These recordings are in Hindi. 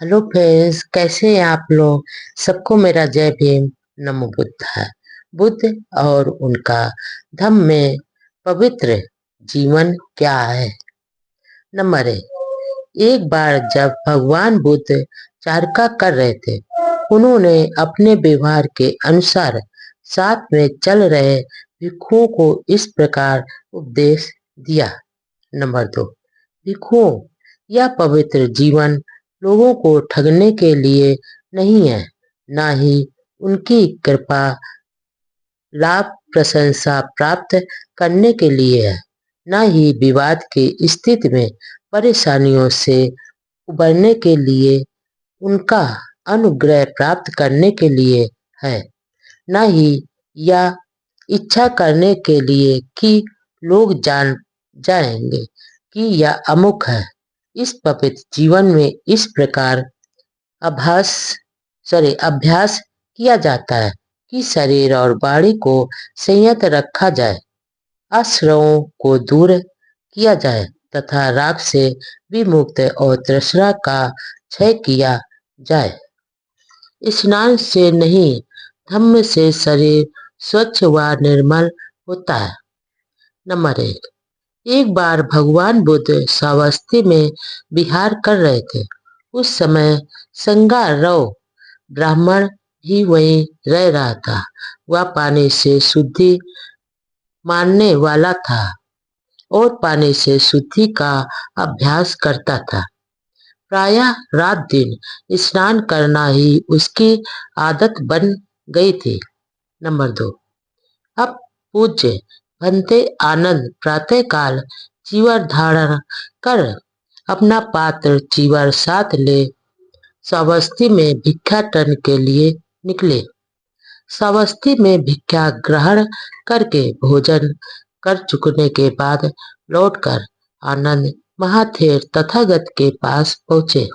हेलो फ्रेंड्स, कैसे हैं आप लोग। सबको मेरा जय भीम। नमो बुद्धाय। बुद्ध और उनका धम्म में पवित्र जीवन क्या है। नंबर एक बार जब भगवान बुद्ध चारका कर रहे थे, उन्होंने अपने व्यवहार के अनुसार साथ में चल रहे भिक्षुओं को इस प्रकार उपदेश दिया। नंबर दो, भिक्षुओं, यह पवित्र जीवन लोगों को ठगने के लिए नहीं है, ना ही उनकी कृपा लाभ प्रशंसा प्राप्त करने के लिए है, ना ही विवाद की स्थिति में परेशानियों से उबरने के लिए उनका अनुग्रह प्राप्त करने के लिए है, ना ही यह इच्छा करने के लिए कि लोग जान जाएंगे कि यह अमुक है। इस पवित्र जीवन में इस प्रकार अभ्यास अभ्यास किया जाता है कि शरीर और वाणी को संयत रखा जाए, आश्रयों को दूर किया जाए तथा राग से विमुक्त और तृष्णा का क्षय किया जाए। स्नान से नहीं, धम्म से शरीर स्वच्छ व निर्मल होता है। नंबर एक बार भगवान बुद्ध श्रावस्ती में विहार कर रहे थे। उस समय संगारव ब्राह्मण भी वहीं रह रहा था। वह पानी से शुद्धि मानने वाला था और पानी से शुद्धि का अभ्यास करता था। प्रायः रात दिन स्नान करना ही उसकी आदत बन गई थी। नंबर दो, अब पूज्य भंते आनंद प्रातःकाल चीवर धारण कर अपना पात्र चीवर साथ ले श्रावस्ती में भिक्षाटन के लिए निकले। श्रावस्ती में भिक्षा ग्रहण करके भोजन कर चुकने के बाद लौटकर आनंद महाथेर तथागत के पास पहुंचे,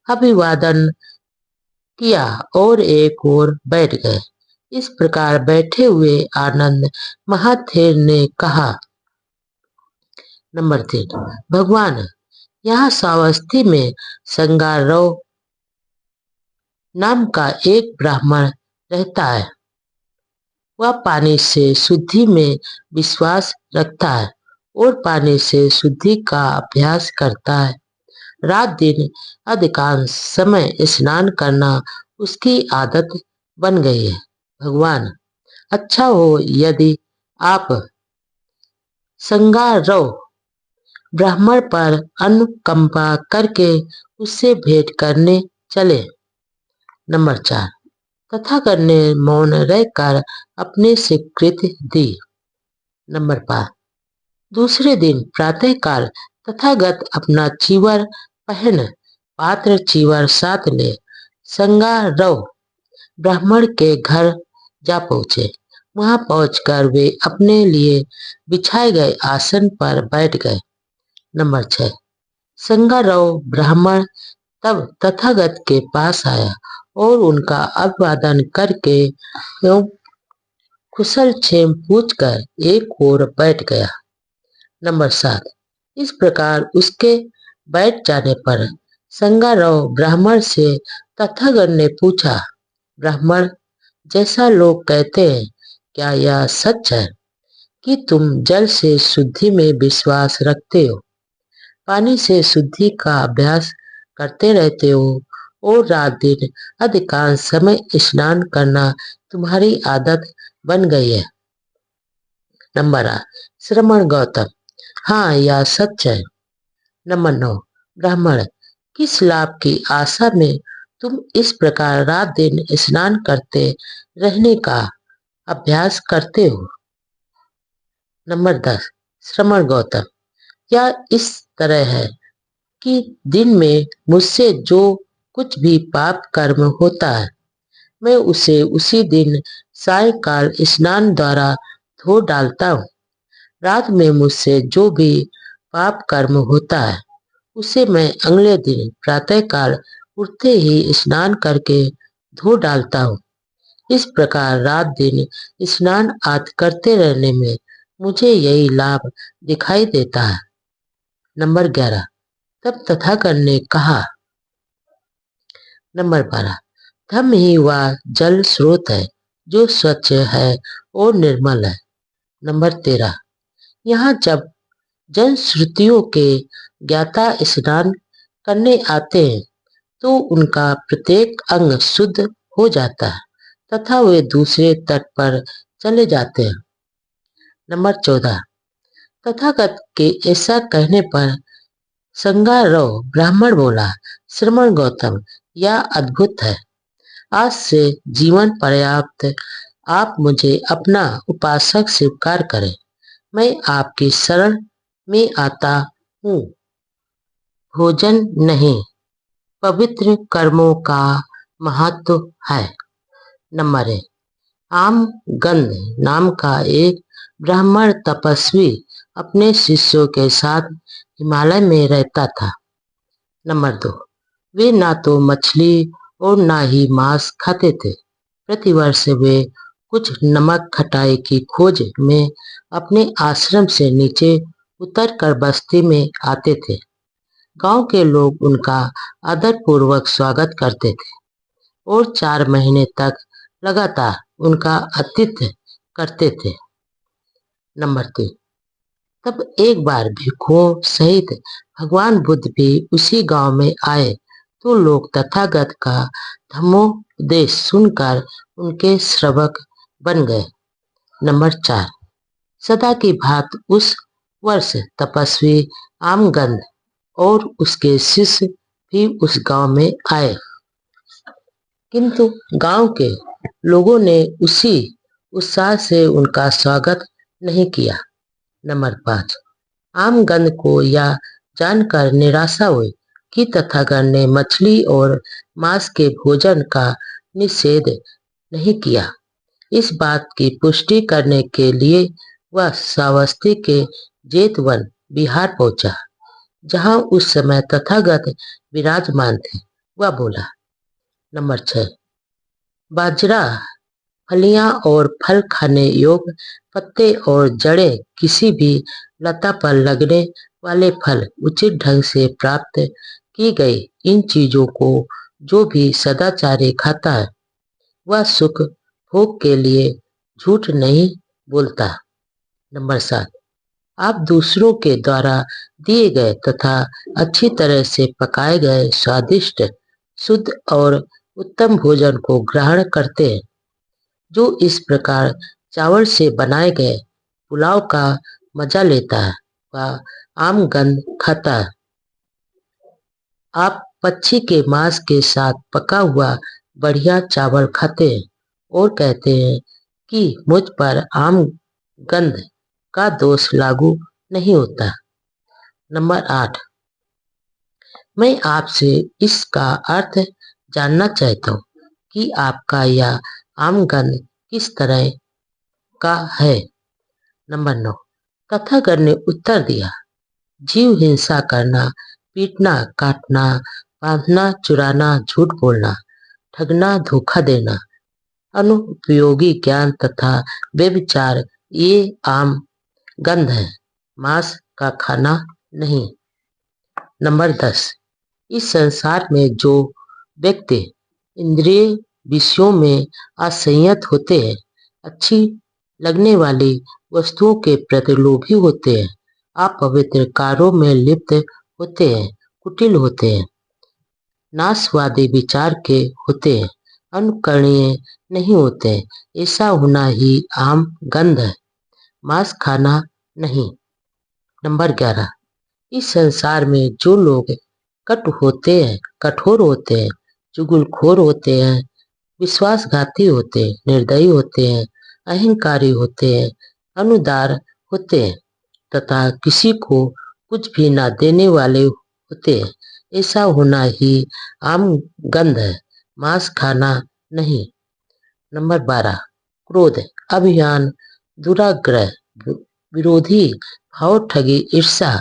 अभिवादन किया और एक ओर बैठ गए। इस प्रकार बैठे हुए आनंद महाथेर ने कहा। नंबर 3, भगवान, यहाँ श्रावस्ती में संगारव नाम का एक ब्राह्मण रहता है। वह पानी से शुद्धि में विश्वास रखता है और पानी से शुद्धि का अभ्यास करता है। रात दिन अधिकांश समय स्नान करना उसकी आदत बन गई है। भगवान, अच्छा हो यदि आप संगारव ब्राह्मण पर अनुकंपा करके उससे भेंट करने चले। नंबर 4, तथागत ने मौन रहकर अपने स्वीकृति दी। नंबर 5, दूसरे दिन प्रातःकाल तथागत अपना चीवर पहन पात्र चीवर साथ ले संगारव ब्राह्मण के घर जा पहुंचे। वहां पहुंचकर वे अपने लिए बिछाए गए आसन पर बैठ गए। नंबर 6, संगारव ब्राह्मण तब तथागत के पास आया और उनका अभिवादन करके एवं कुशल क्षेम पूछकर एक ओर बैठ गया। नंबर 7, इस प्रकार उसके बैठ जाने पर संगारव ब्राह्मण से तथागत ने पूछा, ब्राह्मण, जैसा लोग कहते हैं, क्या यह सच है कि तुम जल से शुद्धि में विश्वास रखते हो, पानी से शुद्धि का अभ्यास करते रहते हो और रात दिन अधिकांश समय स्नान करना तुम्हारी आदत बन गई है। नंबर 8, श्रमण गौतम, हाँ यह सच है। नंबर 9, ब्राह्मण, किस लाभ की आशा में तुम इस प्रकार रात दिन स्नान करते रहने का अभ्यास करते हो। नंबर 10, श्रमण गौतम, यह इस तरह है कि दिन में मुझसे जो कुछ भी पाप कर्म होता है, मैं उसे उसी दिन सायंकाल स्नान द्वारा धो डालता हूँ। रात में मुझसे जो भी पाप कर्म होता है, उसे मैं अगले दिन प्रातःकाल उठते ही स्नान करके धो डालता हूँ। इस प्रकार रात दिन स्नान आदि करते रहने में मुझे यही लाभ दिखाई देता है। नंबर 11, तब तथागत ने कहा, नंबर 12, धम्म ही वह जल स्रोत है जो स्वच्छ है और निर्मल है। नंबर 13, यहाँ जब जनश्रुतियों के ज्ञाता स्नान करने आते हैं तो उनका प्रत्येक अंग शुद्ध हो जाता है तथा वे दूसरे तट पर चले जाते हैं। नंबर 14, तथागत के ऐसा कहने पर संगारोह ब्राह्मण बोला, श्रमण गौतम, यह अद्भुत है। आज से जीवन पर्याप्त आप मुझे अपना उपासक स्वीकार करें। मैं आपकी शरण में आता हूँ। भोजन नहीं, पवित्र कर्मों का महत्व है। नंबर 1, आमगंध नाम का एक ब्राह्मण तपस्वी अपने शिष्यों के साथ हिमालय में रहता था। नंबर 2, वे ना तो मछली और ना ही मांस खाते थे। प्रतिवर्ष वे कुछ नमक खटाई की खोज में अपने आश्रम से नीचे उतरकर बस्ती में आते थे। गांव के लोग उनका आदरपूर्वक स्वागत करते थे और 4 महीने तक लगातार उनका आतिथ्य करते थे। नंबर 3, तब एक बार भिक्षुओं सहित भगवान बुद्ध भी उसी गांव में आए तो लोग तथागत का धम्मोपदेश सुनकर उनके श्रवक बन गए। नंबर 4, सदा की भांति उस वर्ष तपस्वी आमगंध और उसके शिष्य भी उस गांव में आए, किंतु गांव के लोगों ने उसी उत्साह से उनका स्वागत नहीं किया। नंबर 5, आमगंध को यह जानकर निराशा हुई कि तथागत ने मछली और मांस के भोजन का निषेध नहीं किया। इस बात की पुष्टि करने के लिए वह श्रावस्ती के जेतवन बिहार पहुंचा, जहां उस समय तथागत विराजमान थे। वह बोला। नंबर 6, बाजरा, फलियां और फल खाने योग्य पत्ते और जड़ें, किसी भी लता पर लगने वाले फल उचित ढंग से प्राप्त की गई इन चीजों को जो भी सदाचारी खाता है वह सुख भोग के लिए झूठ नहीं बोलता। नंबर 7, आप दूसरों के द्वारा दिए गए तथा अच्छी तरह से पकाए गए स्वादिष्ट, शुद्ध और उत्तम भोजन को ग्रहण करते हैं। जो इस प्रकार चावल से बनाए गए पुलाव का मजा लेता है वह आमगंध खाता है। आप पक्षी के मांस के साथ पका हुआ बढ़िया चावल खाते हैं और कहते हैं कि मुझ पर आमगंध का दोष लागू नहीं होता। नंबर 8, मैं आपसे इसका अर्थ जानना चाहता हूँ कि आपका यह आमगंध किस तरह का है। नंबर 9, तथागत ने उत्तर दिया, जीव हिंसा करना, पीटना, काटना, बांधना, चुराना, झूठ बोलना, ठगना, धोखा देना, अनुपयोगी ज्ञान तथा व्यभिचार ये आम गंध है, मांस का खाना नहीं। नंबर 10, इस संसार में जो व्यक्ति इंद्रिय विषयों में असंयत होते हैं, अच्छी लगने वाली वस्तुओं के प्रति लोभी होते हैं, अपवित्र कार्यों में लिप्त होते हैं, कुटिल होते हैं, नाशवादी विचार के होते हैं, अनुकरणीय नहीं होते हैं, ऐसा होना ही आम गंध है, मांस खाना नहीं। नंबर 11, इस संसार में जो लोग कठोर होते हैं, चुगलखोर होते हैं, विश्वासघाती होते हैं, निर्दयी होते हैं, अहंकारी होते हैं, अनुदार होते हैं तथा किसी को कुछ भी न देने वाले होते हैं, ऐसा होना ही आम गंध है, मांस खाना नहीं। नंबर 12, क्रोध, अभिमान, दुराग्रह, विरोधी भाव, ठगी, ईर्ष्या,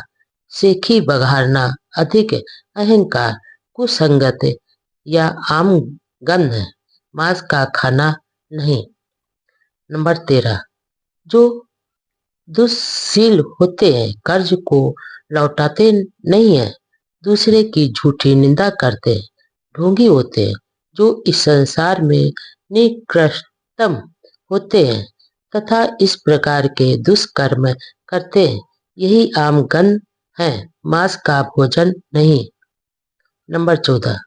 सेखी बघारना, अधिक अहंकार, कुसंगत या आम गंध है, मांस का खाना नहीं। नंबर 13, जो दुष्शील होते हैं, कर्ज को लौटाते नहीं है, दूसरे की झूठी निंदा करते हैं, ढोंगी होते हैं, जो इस संसार में निकृष्टतम होते हैं तथा इस प्रकार के दुष्कर्म करते हैं, यही आम गंध है, मांस का भोजन नहीं। नंबर 14,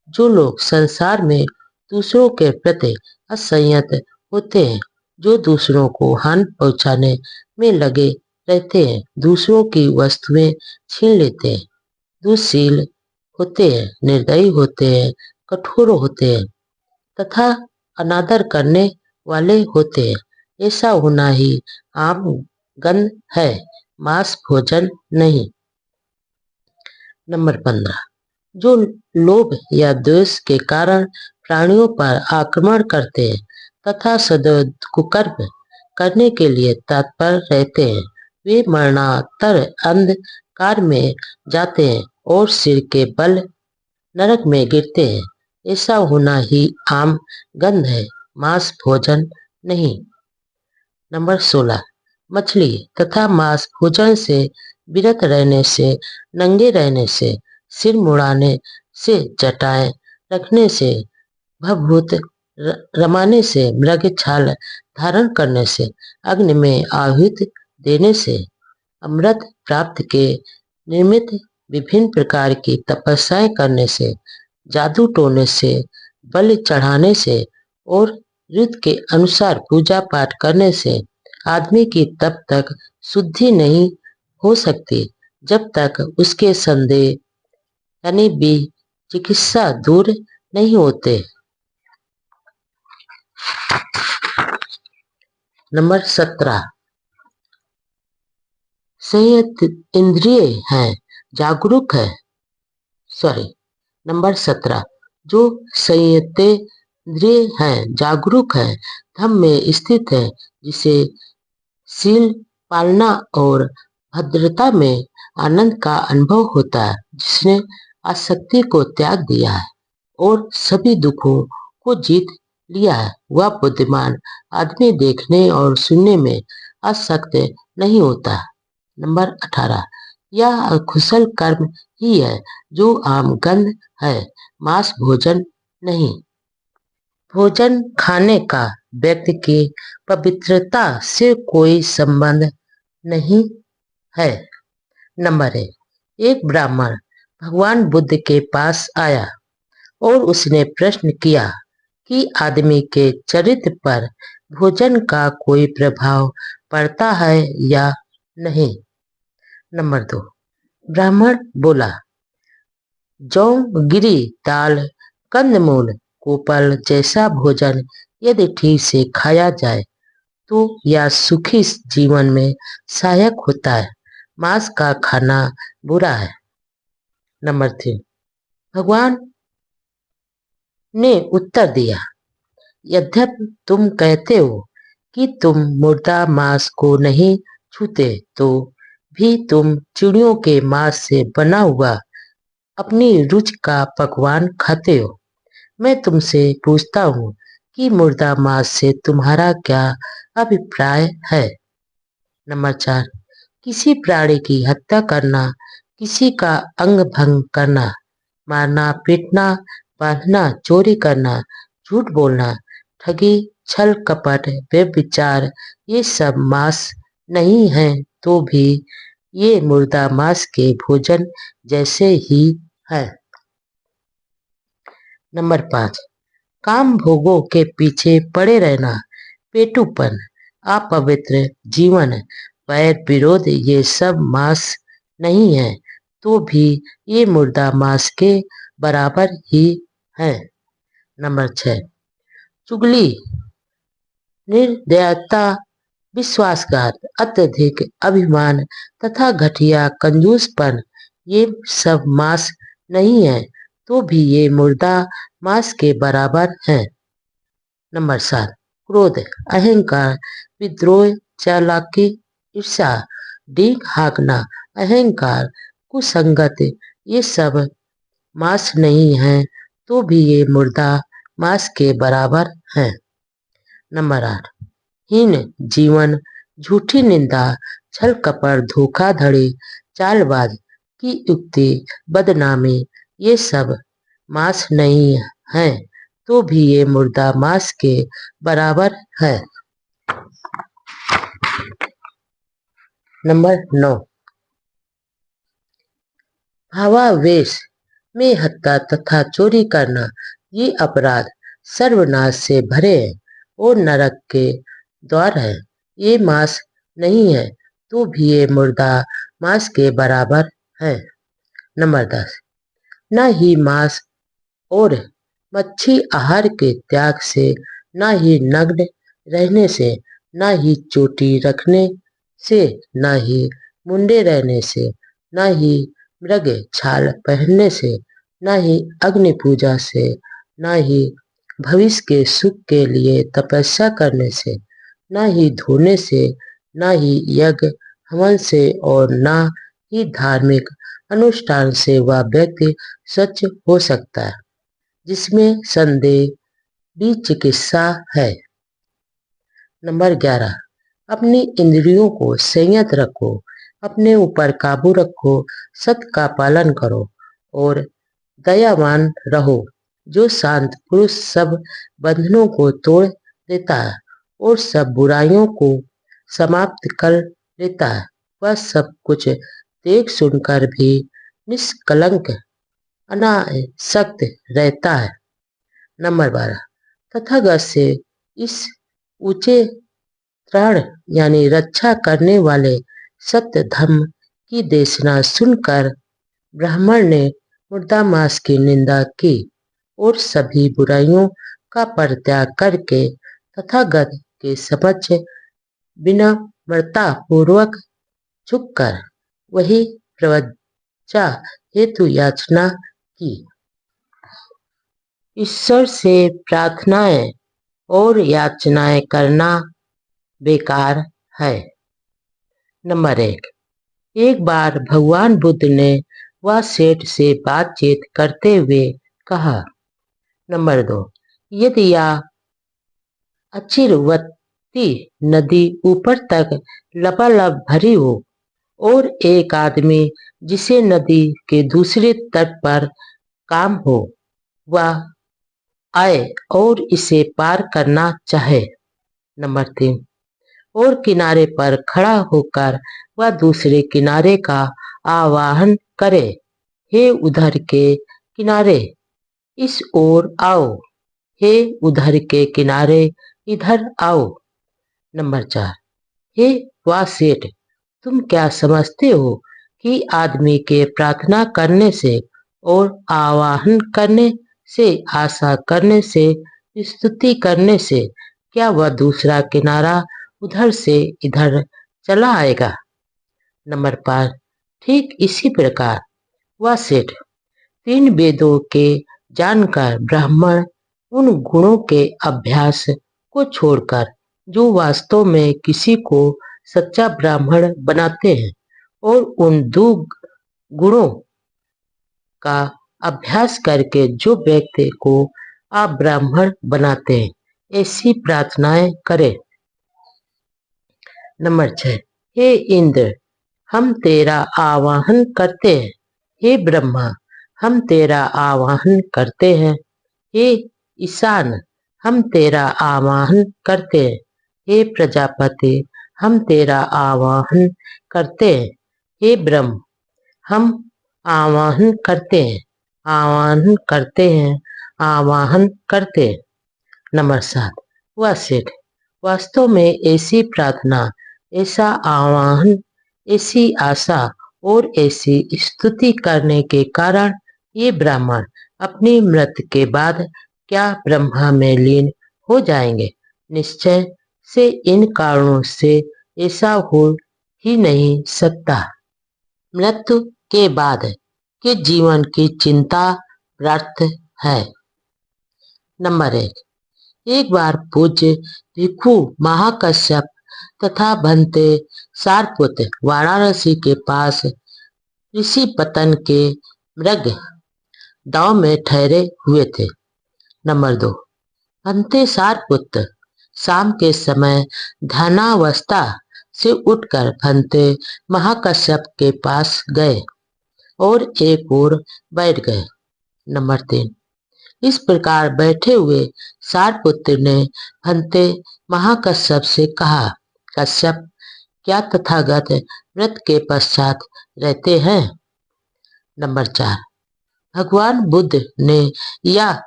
जो लोग संसार में दूसरों के प्रति असंयत होते हैं, जो दूसरों को हानि पहुंचाने में लगे रहते हैं, दूसरों की वस्तुएं छीन लेते हैं, दुःशील होते हैं, निर्दयी होते हैं, कठोर होते हैं तथा अनादर करने वाले होते हैं, ऐसा होना ही आम गंध है, मांस भोजन नहीं। नंबर 15, जो लोभ या द्वेष के कारण प्राणियों पर आक्रमण करते हैं तथा सदैव कुकर्म करने के लिए तत्पर रहते हैं, वे मरणातर अंधकार में जाते हैं और सिर के बल नरक में गिरते हैं, ऐसा होना ही आम गंध है, मांस भोजन नहीं। नंबर 16, मछली तथा मांस भोजन से विरत रहने से, नंगे रहने से, सिर मुड़ाने से, जटाएं रखने से, भभूत रमाने से, मृग छाल धारण करने से, अग्नि में आहुति देने से, अमृत प्राप्त के निमित्त विभिन्न प्रकार की तपस्याएं करने से, जादू टोने से, बलि चढ़ाने से और ऋतु के अनुसार पूजा पाठ करने से आदमी की तब तक शुद्धि नहीं हो सकती जब तक उसके संदेह यानी भी चिकित्सा दूर नहीं होते। नंबर 17, संयत इंद्रिय है, जागरूक है। नंबर 17, जो संयतेंद्रिय है, जागरूक है, धम्म में स्थित है, जिसे शील पालना और भद्रता में आनंद का अनुभव होता है, जिसने आसक्ति को त्याग दिया है और सभी दुखों को जीत लिया है, वह बुद्धिमान आदमी देखने और सुनने में आसक्त नहीं होता। नंबर 18, यह अकुशल कर्म ही है जो आम गंध है, मांस भोजन नहीं। भोजन खाने का व्यक्ति की पवित्रता से कोई संबंध नहीं है। नंबर 1, एक ब्राह्मण भगवान बुद्ध के पास आया और उसने प्रश्न किया कि आदमी के चरित्र पर भोजन का कोई प्रभाव पड़ता है या नहीं। नंबर 2, ब्राह्मण बोला, जौ, गिरी, दाल, कंदमूल, कोपल जैसा भोजन यदि ठीक से खाया जाए तो यह सुखी जीवन में सहायक होता है, मांस का खाना बुरा है। नंबर 3, भगवान ने उत्तर दिया, यद्यपि तुम कहते हो कि तुम मुर्दा मांस को नहीं छूते, तो भी तुम चिड़ियों के मांस से बना हुआ अपनी रुचि का पकवान खाते हो। मैं तुमसे पूछता हूँ कि मुर्दा मांस से तुम्हारा क्या अभिप्राय है। नंबर 4, किसी प्राणी की हत्या करना, किसी का अंग भंग करना, मारना, पीटना, बांधना, चोरी करना, झूठ बोलना, ठगी, छल कपट, व्यभिचार, ये सब मांस नहीं है तो भी ये मुर्दा मांस के भोजन जैसे ही है। नंबर 5, काम भोगों के पीछे पड़े रहना, पेटूपन, अपवित्र जीवन, वैर विरोध, ये सब मांस नहीं है तो भी ये मुर्दा मांस के बराबर ही है। नंबर 6, चुगली, निर्दयता, विश्वासघात, अत्यधिक अभिमान तथा घटिया कंजूसपन, ये सब मांस नहीं है तो भी ये मुर्दा मांस के बराबर है। नंबर 7, क्रोध, अहंकार, विद्रोह, चालाकी, ईर्ष्या, डींग हाँकना, अहंकार, कुसंगत, ये सब मांस नहीं है तो भी ये मुर्दा मांस के बराबर है। नंबर 8, हीन जीवन, झूठी निंदा, छल कपट, धोखाधड़ी, चालबाज की युक्ति, बदनामी, ये सब मांस नहीं है तो भी ये मुर्दा मांस के बराबर है। नंबर 9, भावावेश में हत्या तथा चोरी करना ये अपराध सर्वनाश से भरे हैं और नरक के द्वार है। ये मांस नहीं है तो भी ये मुर्दा मांस के बराबर है। नंबर 10, न ही मांस और मच्छी आहार के त्याग से, न ही नग्न रहने से, न ही चोटी रखने से, न ही मुंडे रहने से, न ही मृग छाल पहनने से, न ही अग्नि पूजा से, न ही भविष्य के सुख के लिए तपस्या करने से, न ही धोने से, न ही यज्ञ हवन से और न ही धार्मिक अनुष्ठान से वह व्यक्ति स्वच्छ हो सकता है, जिसमें संदेह भी चिकित्सा है। नंबर 11, अपनी इंद्रियों को संयत रखो, अपने ऊपर काबू रखो, सत्य का पालन करो और दयावान रहो। जो शांत पुरुष सब बंधनों को तोड़ देता है और सब बुराइयों को समाप्त कर लेता है, वह सब कुछ देख सुनकर भी निष्कलंक अनासक्त रहता है। नंबर 12, तथागत से इस ऊंचे त्राण यानी रक्षा करने वाले सत्य धर्म की देशना सुनकर ब्राह्मण ने मुर्दा मांस की निंदा की और सभी बुराइयों का परित्याग करके तथागत के समक्ष विनम्रता पूर्वक झुककर वही प्रवज्जा हेतु याचना की। ईश्वर से प्रार्थनाएं और याचनाएं करना बेकार है। नंबर 1, एक बार भगवान बुद्ध ने वह सेठ से बातचीत करते हुए कहा। नंबर 2, यदि यह अचिरवती नदी ऊपर तक लबालब भरी हो और एक आदमी जिसे नदी के दूसरे तट पर काम हो वह आए और इसे पार करना चाहे। नंबर 3, और किनारे पर खड़ा होकर वह दूसरे किनारे का आवाहन करे, हे उधर के किनारे इस ओर आओ, हे उधर के किनारे इधर आओ। नंबर 4, हे वाह सेठ, तुम क्या समझते हो कि आदमी के प्रार्थना करने से और आवाहन करने से, आशा करने से, स्तुति करने से क्या वह दूसरा किनारा उधर से इधर चला आएगा? नंबर 5, ठीक इसी प्रकार वह सेठ 3 वेदों के जानकर ब्राह्मण उन गुणों के अभ्यास को छोड़कर जो वास्तव में किसी को सच्चा ब्राह्मण बनाते हैं और उन 2 गुणों का अभ्यास करके जो व्यक्ति को आप ब्राह्मण बनाते हैं, ऐसी प्रार्थनाएं करें। नंबर 6, हे इंद्र, हम तेरा आवाहन करते हैं, हे ब्रह्मा, हम तेरा आवाहन करते हैं, हे ईशान, हम तेरा आवाहन करते हैं, हे प्रजापति, हम तेरा आवाहन करते हैं, हे ब्रह्म, हम आवाहन करते हैं, आवाहन करते हैं, आवाहन करते हैं। नंबर 7, वह सेठ वास्तव में ऐसी प्रार्थना, ऐसा आवाहन, ऐसी आशा और ऐसी स्तुति करने के कारण ये ब्राह्मण अपनी मृत्यु के बाद क्या ब्रह्मा में लीन हो जाएंगे। निश्चय से इन कारणों से ऐसा हो ही नहीं सकता। मृत्यु के बाद के जीवन की चिंता व्यर्थ है। नंबर 1, एक बार पूज्य भिक्षु महाकश्यप तथा भंते सारपुत्र वाराणसी के पास ऋषि पतन के मृग दाव में ठहरे हुए थे। नंबर 2, भंते सारपुत्र शाम के समय ध्यानावस्था से उठकर भंते महाकश्यप के पास गए और एक ओर बैठ गए। नंबर 3, इस प्रकार बैठे हुए सारपुत्र ने भंते महाकश्यप से कहा, कश्यप, क्या तथागत मृत के पश्चात रहते हैं? नंबर 4, भगवान बुद्ध ने यह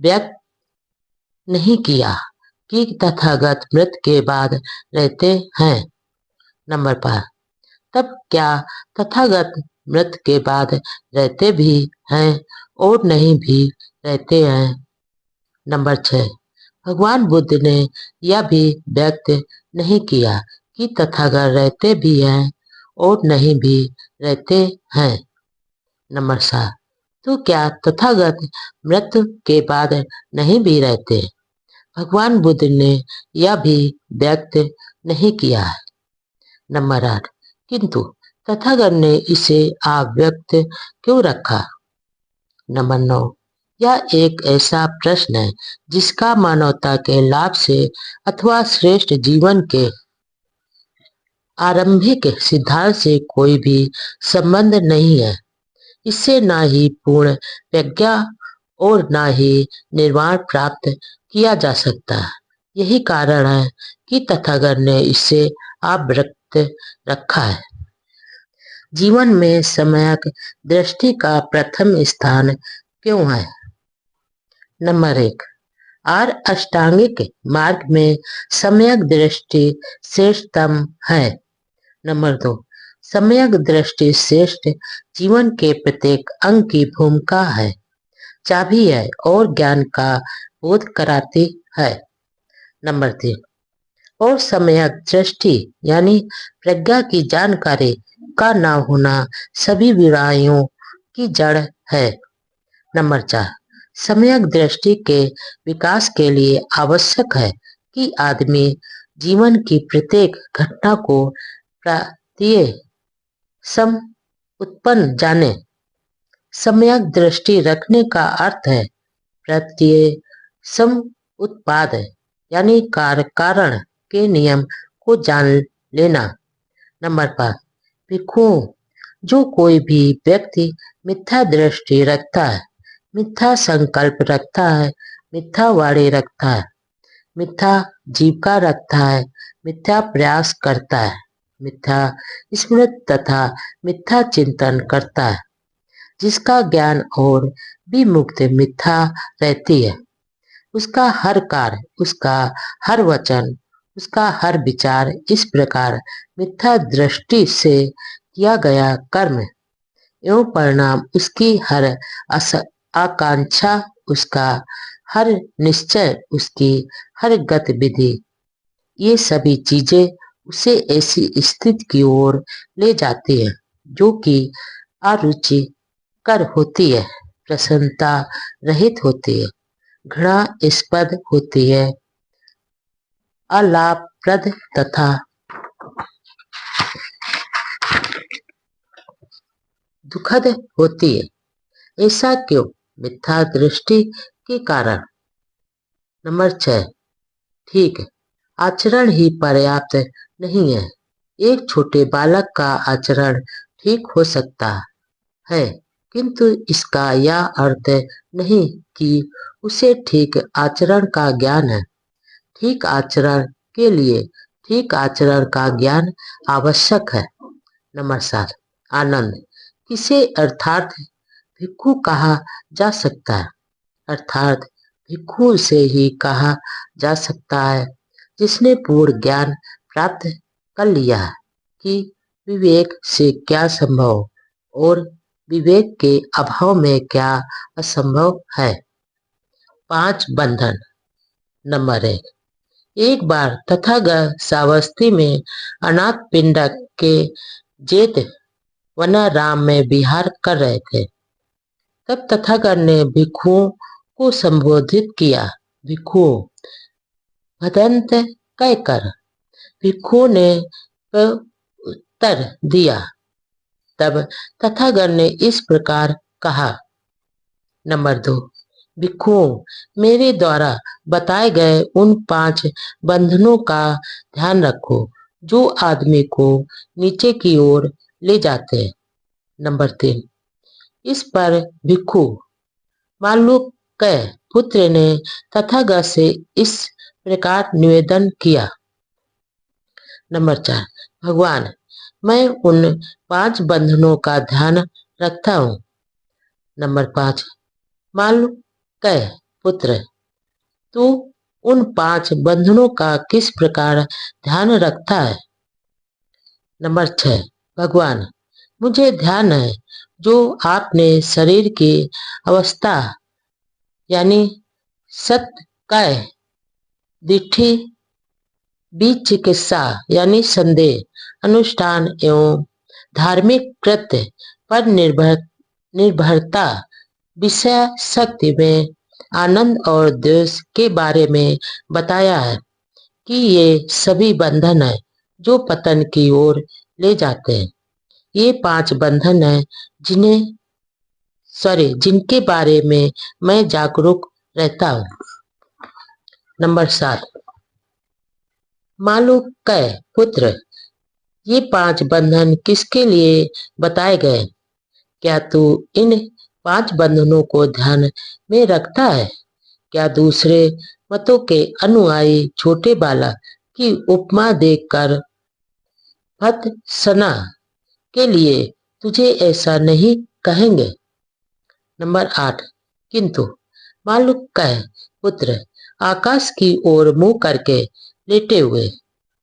व्यक्त नहीं किया कि तथागत मृत के बाद रहते हैं। नंबर 5, तब क्या तथागत मृत के बाद रहते भी हैं और नहीं भी रहते हैं? नंबर 6, भगवान बुद्ध ने यह भी व्यक्त नहीं किया कि तथागत रहते भी हैं और नहीं भी रहते हैं। नंबर 7, तो क्या तथागत मृत्यु के बाद नहीं भी रहते? भगवान बुद्ध ने यह भी व्यक्त नहीं किया है। नंबर 8, किंतु तथागत ने इसे अव्यक्त क्यों रखा? नंबर 9, यह एक ऐसा प्रश्न है जिसका मानवता के लाभ से अथवा श्रेष्ठ जीवन के आरंभिक सिद्धांत से कोई भी संबंध नहीं है। इससे न ही पूर्ण प्रज्ञा और न ही निर्वाण प्राप्त किया जा सकता। यही कारण है कि तथागत ने इसे अव्यक्त रखा है। जीवन में सम्यक दृष्टि का प्रथम स्थान क्यों है? नंबर 1, और अष्टांगिक मार्ग में सम्यक दृष्टि श्रेष्ठतम है। नंबर 2, सम्यक दृष्टि श्रेष्ठ जीवन के प्रत्येक अंग की भूमिका है, चाबी है और ज्ञान का बोध कराती है। नंबर 3, और सम्यक दृष्टि यानी प्रज्ञा की जानकारी का न होना सभी बुराइयों की जड़ है। नंबर 4, सम्यक दृष्टि के विकास के लिए आवश्यक है कि आदमी जीवन की प्रत्येक घटना को सम उत्पन्न जाने। सम्यक दृष्टि रखने का अर्थ है प्रत्यय सम उत्पाद यानी कार्य कारण के नियम को जान लेना। नंबर 5, भिक्षुओं, जो कोई भी व्यक्ति मिथ्या दृष्टि रखता है, मिथ्या संकल्प रखता है, मिथ्या वाणी रखता है, मिथ्या जीविका रखता है, मिथ्या प्रयास करता है, मिथ्या स्मृति तथा मिथ्या चिंतन करता है, जिसका ज्ञान और भी मुक्त मिथ्या रहती है, उसका हर कार्य, उसका हर वचन, उसका हर विचार इस प्रकार मिथ्या दृष्टि से किया गया कर्म एवं परिणाम, उसकी हर आकांक्षा, उसका हर निश्चय, उसकी हर गतिविधि, ये सभी चीजें उसे ऐसी स्थिति की ओर ले जाती है जो कि अरुचिकर होती है, प्रसन्नता रहित होती है, घृणास्पद होती है, अलाभप्रद तथा दुखद होती है। ऐसा क्यों? मिथ्या दृष्टि के कारण। नंबर 6, ठीक, आचरण ही पर्याप्त नहीं है। एक छोटे बालक का आचरण ठीक हो सकता है, किंतु इसका यह अर्थ नहीं कि उसे ठीक आचरण का ज्ञान है। ठीक आचरण के लिए ठीक आचरण का ज्ञान आवश्यक है। नंबर 7, आनंद, किसे अर्थात भिक्षु कहा जा सकता है? अर्थात भिक्षु से ही कहा जा सकता है जिसने पूर्ण ज्ञान प्राप्त कर लिया है कि विवेक से क्या संभव और विवेक के अभाव में क्या असंभव है। 5 बंधन। नंबर 1, एक बार तथागत सावस्ती में अनाथ पिंडक के जेत वनाराम में विहार कर रहे थे। तब तथागत ने भिक्षुओं को संबोधित किया, भिक्षुओं, भदंत कहकर। भिक्षुओं ने उत्तर दिया। तब तथागत ने इस प्रकार कहा। नंबर 2, भिक्षुओं, मेरे द्वारा बताए गए उन 5 बंधनों का ध्यान रखो जो आदमी को नीचे की ओर ले जाते हैं। नंबर 3, इस पर भिक्षु, मान लो कह पुत्र ने तथागत से इस प्रकार निवेदन किया। नंबर 4, भगवान, मैं उन 5 बंधनों का ध्यान रखता हूँ। नंबर 5, मालूम कह पुत्र, तू उन 5 बंधनों का किस प्रकार ध्यान रखता है। नंबर 6, भगवान, मुझे ध्यान है जो आपने शरीर की अवस्था यानी सत्य, काय, दिठी, बीज चिकित्सा यानी संदेह, अनुष्ठान एवं धार्मिक कृत्य पर निर्भरता, विषय शक्ति में आनंद और द्वेष के बारे में बताया है कि ये सभी बंधन है जो पतन की ओर ले जाते हैं। ये 5 बंधन है जिनके बारे में मैं जागरूक रहता हूँ। नंबर 7, मालूम कह पुत्र, ये 5 बंधन किसके लिए बताए गए। क्या तू इन 5 बंधनों को ध्यान में रखता है। क्या दूसरे मतों के अनुयायी छोटे बालक की उपमा देखकर भत्सना के लिए तुझे ऐसा नहीं कहेंगे। नंबर 8, किंतु मालूम कह पुत्र, आकाश की ओर मुंह करके लेटे हुए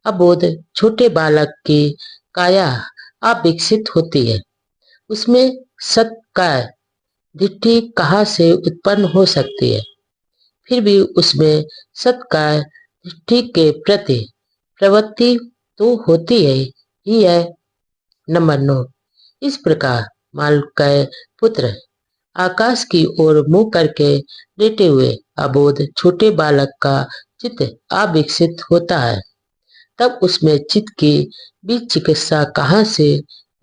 अबोध छोटे बालक की काया अविकसित होती है। उसमें सत्काय दिट्ठी कहाँ से उत्पन्न हो सकती है। फिर भी उसमें सत्काय दिट्ठी के प्रति प्रवृत्ति तो होती ही है। नंबर 9, इस प्रकार मालूम पुत्र, आकाश की ओर मुंह करके लेटे हुए अबोध छोटे बालक का चित्त अविकसित होता है। तब उसमें चित्त की बीज चिकित्सा कहाँ से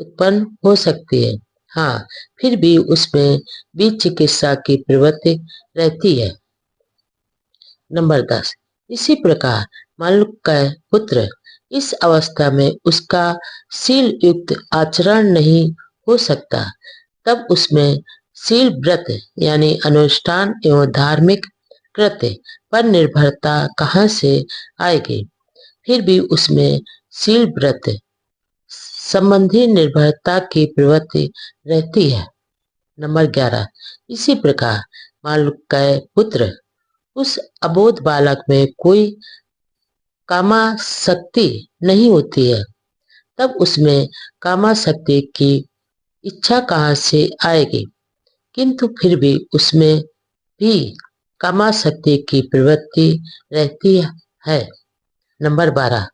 उत्पन्न हो सकती है। हाँ, फिर भी उसमें बीज चिकित्सा की प्रवृत्ति रहती है। नंबर 10, इसी प्रकार मालूम पुत्र, इस अवस्था में उसका शील युक्त आचरण नहीं हो सकता। तब उसमें शील व्रत यानी अनुष्ठान एवं धार्मिक कृत्य पर निर्भरता कहाँ से आएगी। फिर भी उसमें शील व्रत संबंधी निर्भरता की प्रवृत्ति रहती है। नंबर 11, इसी प्रकार मालूम पुत्र, उस अबोध बालक में कोई कामासक्ति नहीं होती है। तब उसमें कामासक्ति की इच्छा कहाँ से आएगी। किंतु फिर भी उसमें भी कामासक्ति की प्रवृत्ति रहती है। नंबर 12,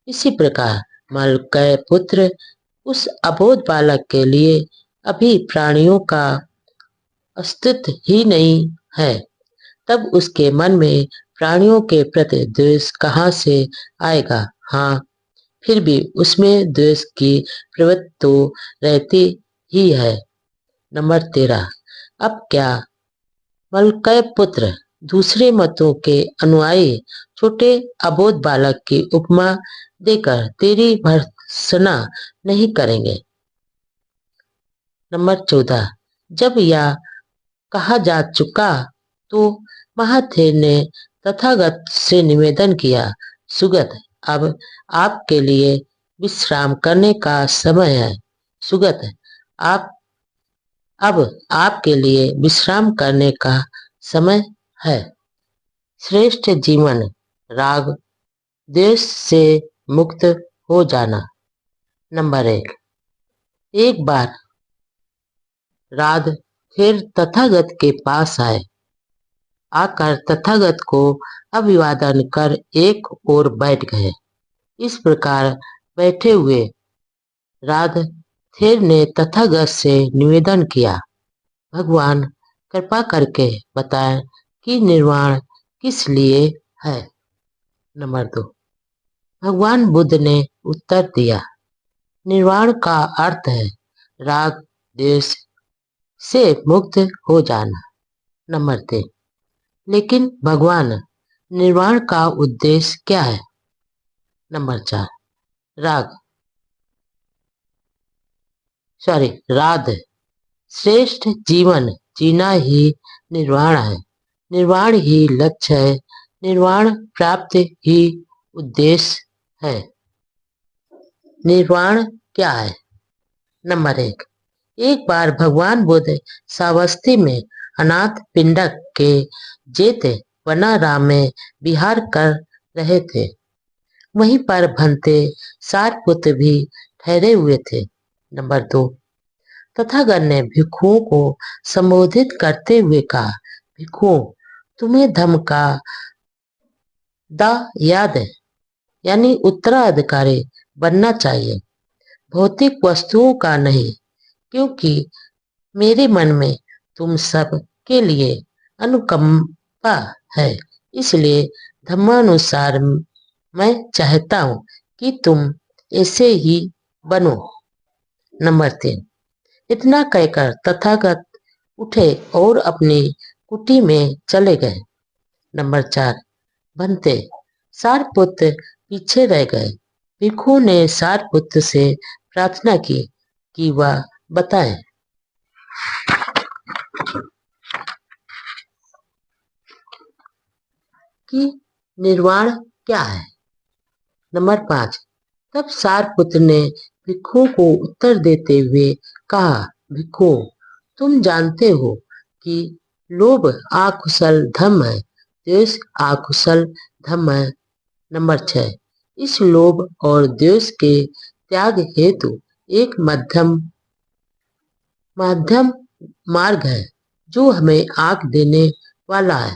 इसी प्रकार मालूम पुत्र, उस अबोध बालक के लिए अभी प्राणियों का अस्तित्व ही नहीं है। तब उसके मन में प्राणियों के प्रति द्वेष कहाँ से आएगा। हाँ, फिर भी उसमें द्वेष की प्रवृत्ति तो रहती ही है। नंबर 13, अब क्या मालूम पुत्र, दूसरे मतों के अनुयायी छोटे अबोध बालक की उपमा देकर तेरी भर्त्सना नहीं करेंगे। नंबर 14, जब यह कहा जा चुका तो महाथेर ने तथागत से निवेदन किया, सुगत, अब आपके लिए विश्राम करने का समय है। सुगत, अब आपके लिए विश्राम करने का समय है। श्रेष्ठ जीवन, राग द्वेष से मुक्त हो जाना। नंबर 1, एक बार राध फिर तथागत के पास आए। आकर तथागत को अभिवादन कर एक ओर बैठ गए। इस प्रकार बैठे हुए राधेर ने तथागत से निवेदन किया, भगवान, कृपा करके बताएं कि निर्वाण किस लिए है। नंबर 2, भगवान बुद्ध ने उत्तर दिया, निर्वाण का अर्थ है राग द्वेष से मुक्त हो जाना। नंबर 3, लेकिन भगवान, निर्वाण का उद्देश्य क्या है। नंबर 4, राध, श्रेष्ठ जीवन जीना ही निर्वाण है। निर्वाण ही लक्ष्य है, निर्वाण प्राप्त ही उद्देश्य है। निर्वाण क्या है? नंबर एक बार भगवान बुद्ध सावस्ती में अनाथ पिंडक के जेत वनाराम में विहार कर रहे थे। वहीं पर भंते सारपुत्र भी ठहरे हुए थे। नंबर 2, तथागत ने भिक्षुओं को संबोधित करते हुए कहा, भिक्षुओं, तुम्हें धम्म का याद है, यानी उत्तराधिकारी बनना चाहिए, भौतिक वस्तुओं का नहीं, क्योंकि मेरे मन में तुम सब के लिए अनुकंपा है। इसलिए धर्मानुसार मैं चाहता हूं कि तुम ऐसे ही बनो। नंबर 3, इतना कहकर तथागत उठे और अपनी कुटी में चले गए। नंबर 4, बनते सारपुत्र पीछे रह गए। भिक्षु ने सारपुत्र से प्रार्थना की कि वह बताए कि निर्वाण क्या है। नंबर 5, तब सारपुत्र ने भिक्षु को उत्तर देते हुए कहा, भिक्षु, तुम जानते हो कि लोभ आकुशल धम्म है, द्वेष आकुशल धम्म है। नंबर 6, इस लोभ और द्वेष के त्याग हेतु एक मध्यम मार्ग है, जो हमें आंख देने वाला है,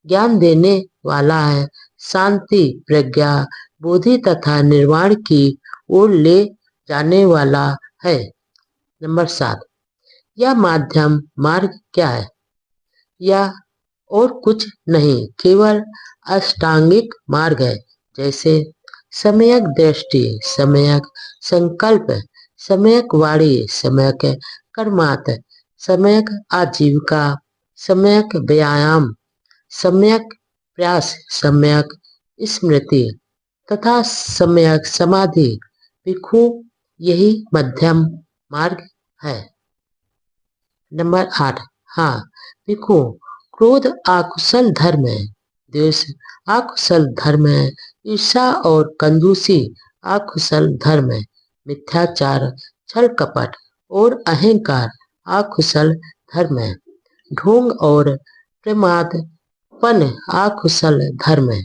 ज्ञान देने वाला है, शांति, प्रज्ञा, बोधि तथा निर्वाण की ओर ले जाने वाला है। नंबर 7, यह मध्यम मार्ग क्या है? यह और कुछ नहीं, केवल अष्टांगिक मार्ग है, जैसे सम्यक दृष्टि, सम्यक संकल्प, सम्यक वाणी, सम्यक कर्मात, सम्यक आजीविका, सम्यक व्यायाम, सम्यक प्रयास, सम्यक स्मृति तथा सम्यक समाधि। भिक्षु, यही मध्यम मार्ग है। नंबर 8, हाँ भिक्षु, क्रोध आकुशल धर्म है, द्वेष आकुशल धर्म है, ईर्षा और कंजूसी आकुशल धर्म है, मिथ्याचार, छल कपट और अहंकार आकुशल धर्म है, ढोंग और प्रमादपन आकुशल धर्म है।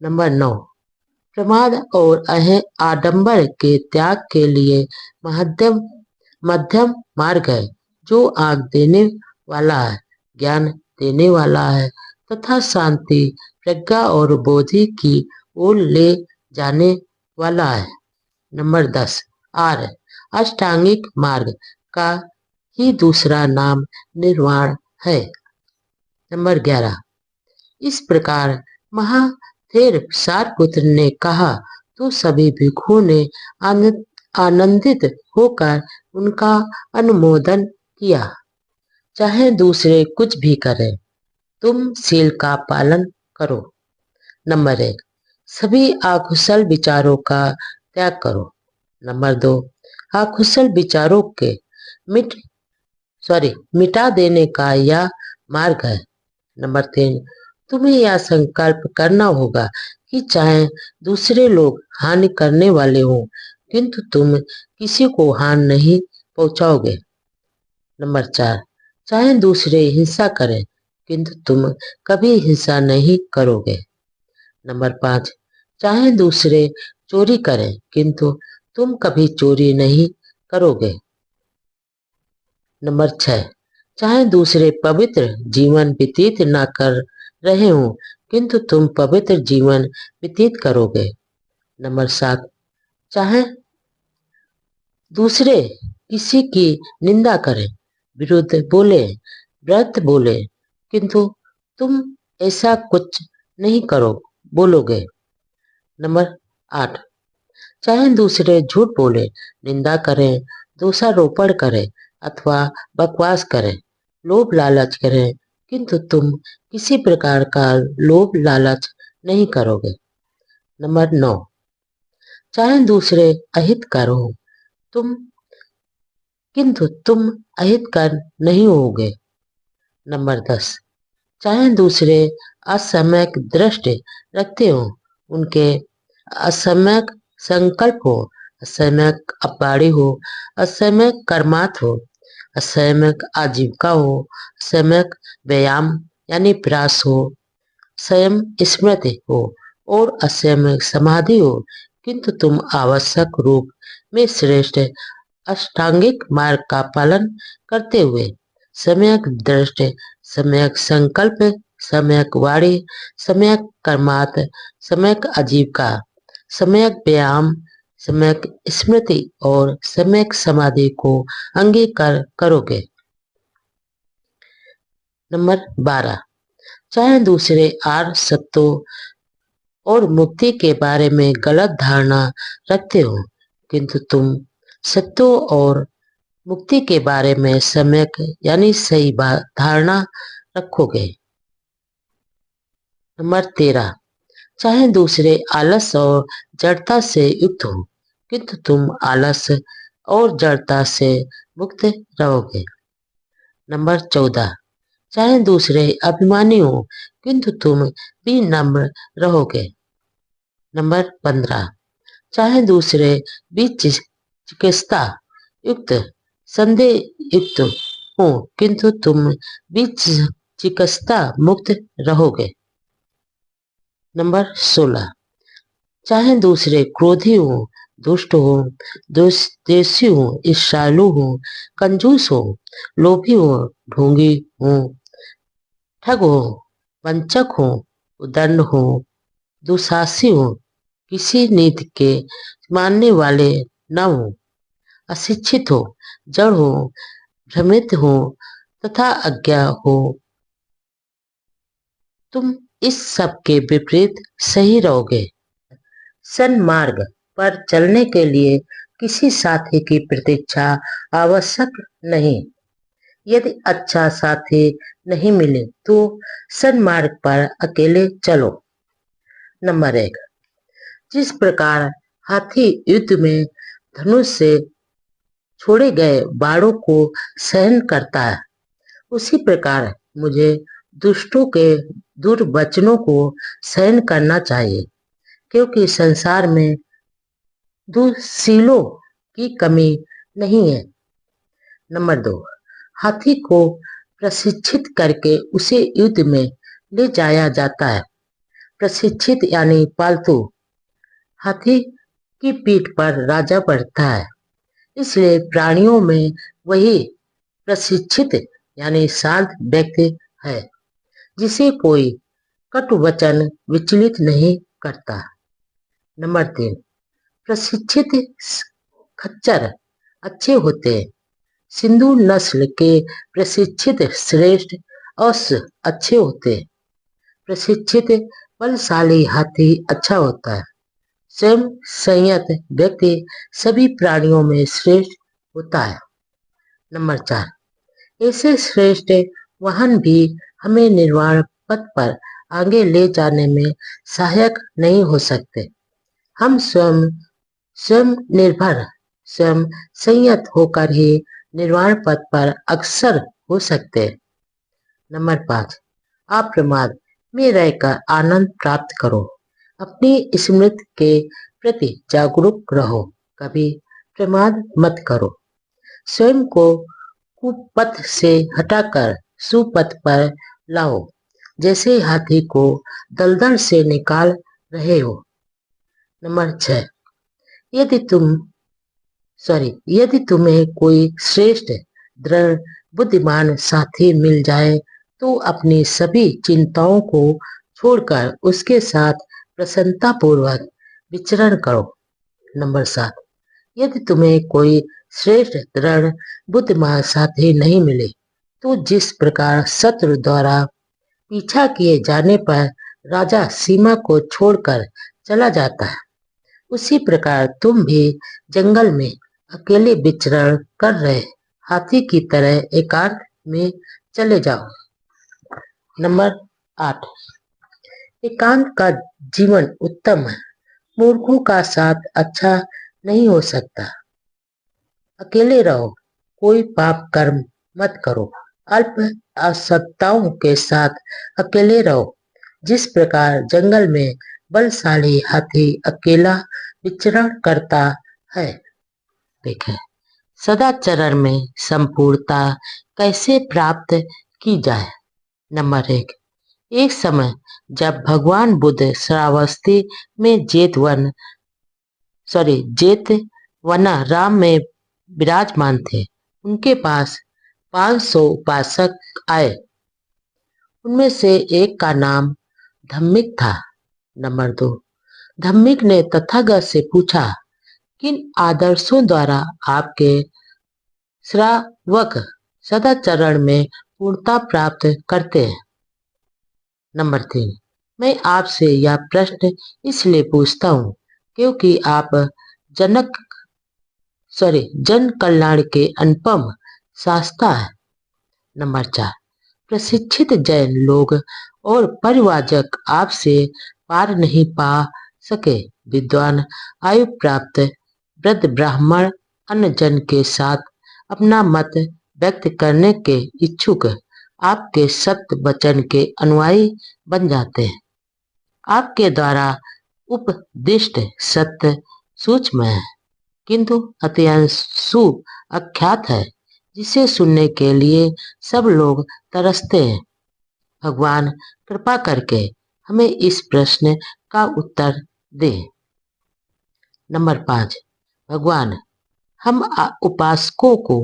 नंबर 9, प्रमाद और आडंबर के त्याग के लिए मध्यम मार्ग है, जो आग देने वाला है, ज्ञान देने वाला है तथा शांति, प्रज्ञा और बोधि की ओर ले जाने वाला है। नंबर 10, आर अष्टांगिक मार्ग का ही दूसरा नाम निर्वाण है। नंबर 11, इस प्रकार महाथेर सारपुत्र ने कहा तो सभी भिक्षुओं ने आनंदित होकर उनका अनुमोदन किया। चाहे दूसरे कुछ भी करें, तुम शील का पालन करो। नंबर 1, सभी आकुशल विचारों का त्याग करो। नंबर 2, आकुशल विचारों के मिटा देने का यह मार्ग है। नंबर 3, तुम्हें यह संकल्प करना होगा कि चाहे दूसरे लोग हानि करने वाले हों, किंतु तुम किसी को हानि नहीं पहुंचाओगे। नंबर 4, चाहे दूसरे हिंसा करें, किंतु तुम कभी हिंसा नहीं करोगे। नंबर 5, चाहे दूसरे चोरी करें, किंतु तुम कभी चोरी नहीं करोगे। नंबर 6, चाहे दूसरे पवित्र जीवन व्यतीत न कर रहे हों, किंतु तुम पवित्र जीवन व्यतीत करोगे। नंबर 7, चाहे दूसरे किसी की निंदा करें, विरुद्ध बोले, व्रत बोले, किंतु तुम ऐसा कुछ नहीं बोलोगे। नंबर 8, चाहे दूसरे झूठ बोले, निंदा करें, दोषारोपण करें अथवा बकवास करें, लोभ लालच करें, किंतु तुम किसी प्रकार का लोभ लालच नहीं करोगे। नंबर 9, चाहे दूसरे अहितकर हो, किंतु तुम अहितकर नहीं होगे। नंबर 10, चाहे दूसरे असमयक दृष्टि रखते हो, उनके असमयक संकल्प हो, असमयक अपवाड़ी हो, असमयक कर्मात हो, असमयक आजीविका हो, असमयक व्यायाम यानी प्रयास हो, स्वयं स्मृति हो और असमयक समाधि हो, किंतु तुम आवश्यक रूप में श्रेष्ठ अष्टांगिक मार्ग का पालन करते हुए सम्यक दृष्टि, सम्यक संकल्प, सम्यक वाणी, सम्यक कर्मात, सम्यक आजीविका, सम्यक व्यायाम, सम्यक स्मृति और सम्यक समाधि को अंगीकार करोगे। नंबर 12, चाहे दूसरे आर्य सत्यों और मुक्ति के बारे में गलत धारणा रखते हो, किंतु तुम सत्यों और मुक्ति के बारे में सम्यक यानी सही धारणा रखोगे। नंबर 13, चाहे दूसरे आलस और जड़ता से युक्त हो, किंतु तुम आलस और जड़ता से मुक्त रहोगे। नंबर 14, चाहे दूसरे अभिमानी हो, किंतु तुम भी नम्र रहोगे। नंबर 15, चाहे दूसरे भी चिकित्सा युक्त संदेह युक्त हो, किंतु तुम भी चिकित्सा मुक्त रहोगे। नंबर 16, चाहे दूसरे क्रोधी हो, दुष्ट हो, देशी हो, ईर्ष्यालु हो, कंजूस हो, लोभी हो, ढोंगी हो, ठग हो, वंचक हो, उदंड हो, दुशासी हो, किसी नीति के मानने वाले न हो, अशिक्षित हो, जड़ हो, भ्रमित हो तथा अज्ञा हो, तुम इस सब के विपरीत सही रहोगे। सन्मार्ग पर चलने के लिए किसी साथी की प्रतीक्षा आवश्यक नहीं। यदि अच्छा साथी नहीं मिले तो सन्मार्ग पर अकेले चलो। नंबर 1, जिस प्रकार हाथी युद्ध में धनुष से छोड़े गए बाणों को सहन करता है, उसी प्रकार मुझे दुष्टों के दुर्वचनों को सहन करना चाहिए, क्योंकि संसार में दुशीलों की कमी नहीं है। नंबर 2, हाथी को प्रशिक्षित करके उसे युद्ध में ले जाया जाता है। प्रशिक्षित यानी पालतू हाथी की पीठ पर राजा बढ़ता है, इसलिए प्राणियों में वही प्रशिक्षित यानी शांत व्यक्ति है, जिसे कोई कटु वचन विचलित नहीं करता। नंबर 3, प्रशिक्षित खच्चर अच्छे होते हैं। सिंधु नस्ल के प्रशिक्षित श्रेष्ठ अश्व अच्छे होते हैं। प्रशिक्षित बलशाली हाथी अच्छा होता है। स्वयं संयत व्यक्ति सभी प्राणियों में श्रेष्ठ होता है। नंबर 4, ऐसे श्रेष्ठ वाहन भी हमें निर्वाण पथ पर आगे ले जाने में सहायक नहीं हो सकते। हम स्वयं निर्भर, स्वयं संयत होकर ही निर्वाण पथ पर अग्रसर हो सकते हैं। नंबर 5, अप्रमाद में रहकर आनंद प्राप्त करो। अपनी स्मृति के प्रति जागरूक रहो, कभी प्रमाद मत करो। स्वयं को कुपथ से हटाकर सुपथ पर लाओ, जैसे हाथी को दलदल से निकाल रहे हो। नंबर 6, यदि तुम्हें कोई श्रेष्ठ दृढ़ बुद्धिमान साथी मिल जाए तो अपनी सभी चिंताओं को छोड़कर उसके साथ प्रसन्नता पूर्वक विचरण करो। नंबर 7, यदि तुम्हें कोई श्रेष्ठ दृढ़ बुद्धिमान साथी नहीं मिले तो जिस प्रकार शत्रु द्वारा पीछा किए जाने पर राजा सीमा को छोड़कर चला जाता है, उसी प्रकार तुम भी जंगल में अकेले विचरण कर रहे हाथी की तरह एकांत में चले जाओ। नंबर 8, एकांत का जीवन उत्तम है। मूर्खों का साथ अच्छा नहीं हो सकता। अकेले रहो, कोई पाप कर्म मत करो। अल्प आवश्यकताओं के साथ अकेले रहो। जिस प्रकार जंगल में बलशाली हाथी अकेला विचरण करता है। देखें, सदाचरण में संपूर्णता कैसे प्राप्त की जाए। नंबर एक समय जब भगवान बुद्ध श्रावस्ती में जेतवनाराम में विराजमान थे, उनके पास 500 उपासक आए। उनमें से एक का नाम धम्मिक था। नंबर 2, धम्मिक ने तथागत से पूछा, किन आदर्शों द्वारा आपके श्रावक सदाचरण में पूर्णता प्राप्त करते हैं। नंबर 3, मैं आपसे यह प्रश्न इसलिए पूछता हूँ क्योंकि आप जन कल्याण के अनुपम शास्ता है। नंबर 4, प्रशिक्षित जैन लोग और परिवाजक आपसे पार नहीं पा सके। विद्वान आयु प्राप्त वृद्ध ब्राह्मण अन्य जन के साथ अपना मत व्यक्त करने के इच्छुक आपके सत्य वचन के अनुयायी बन जाते हैं। आपके द्वारा उपदिष्ट सत्य सूक्ष्म है किंतु अत्यंत सुअख्यात है, जिसे सुनने के लिए सब लोग तरसते हैं। भगवान कृपा करके हमें इस प्रश्न का उत्तर दें। नंबर 5, भगवान, हम उपासकों को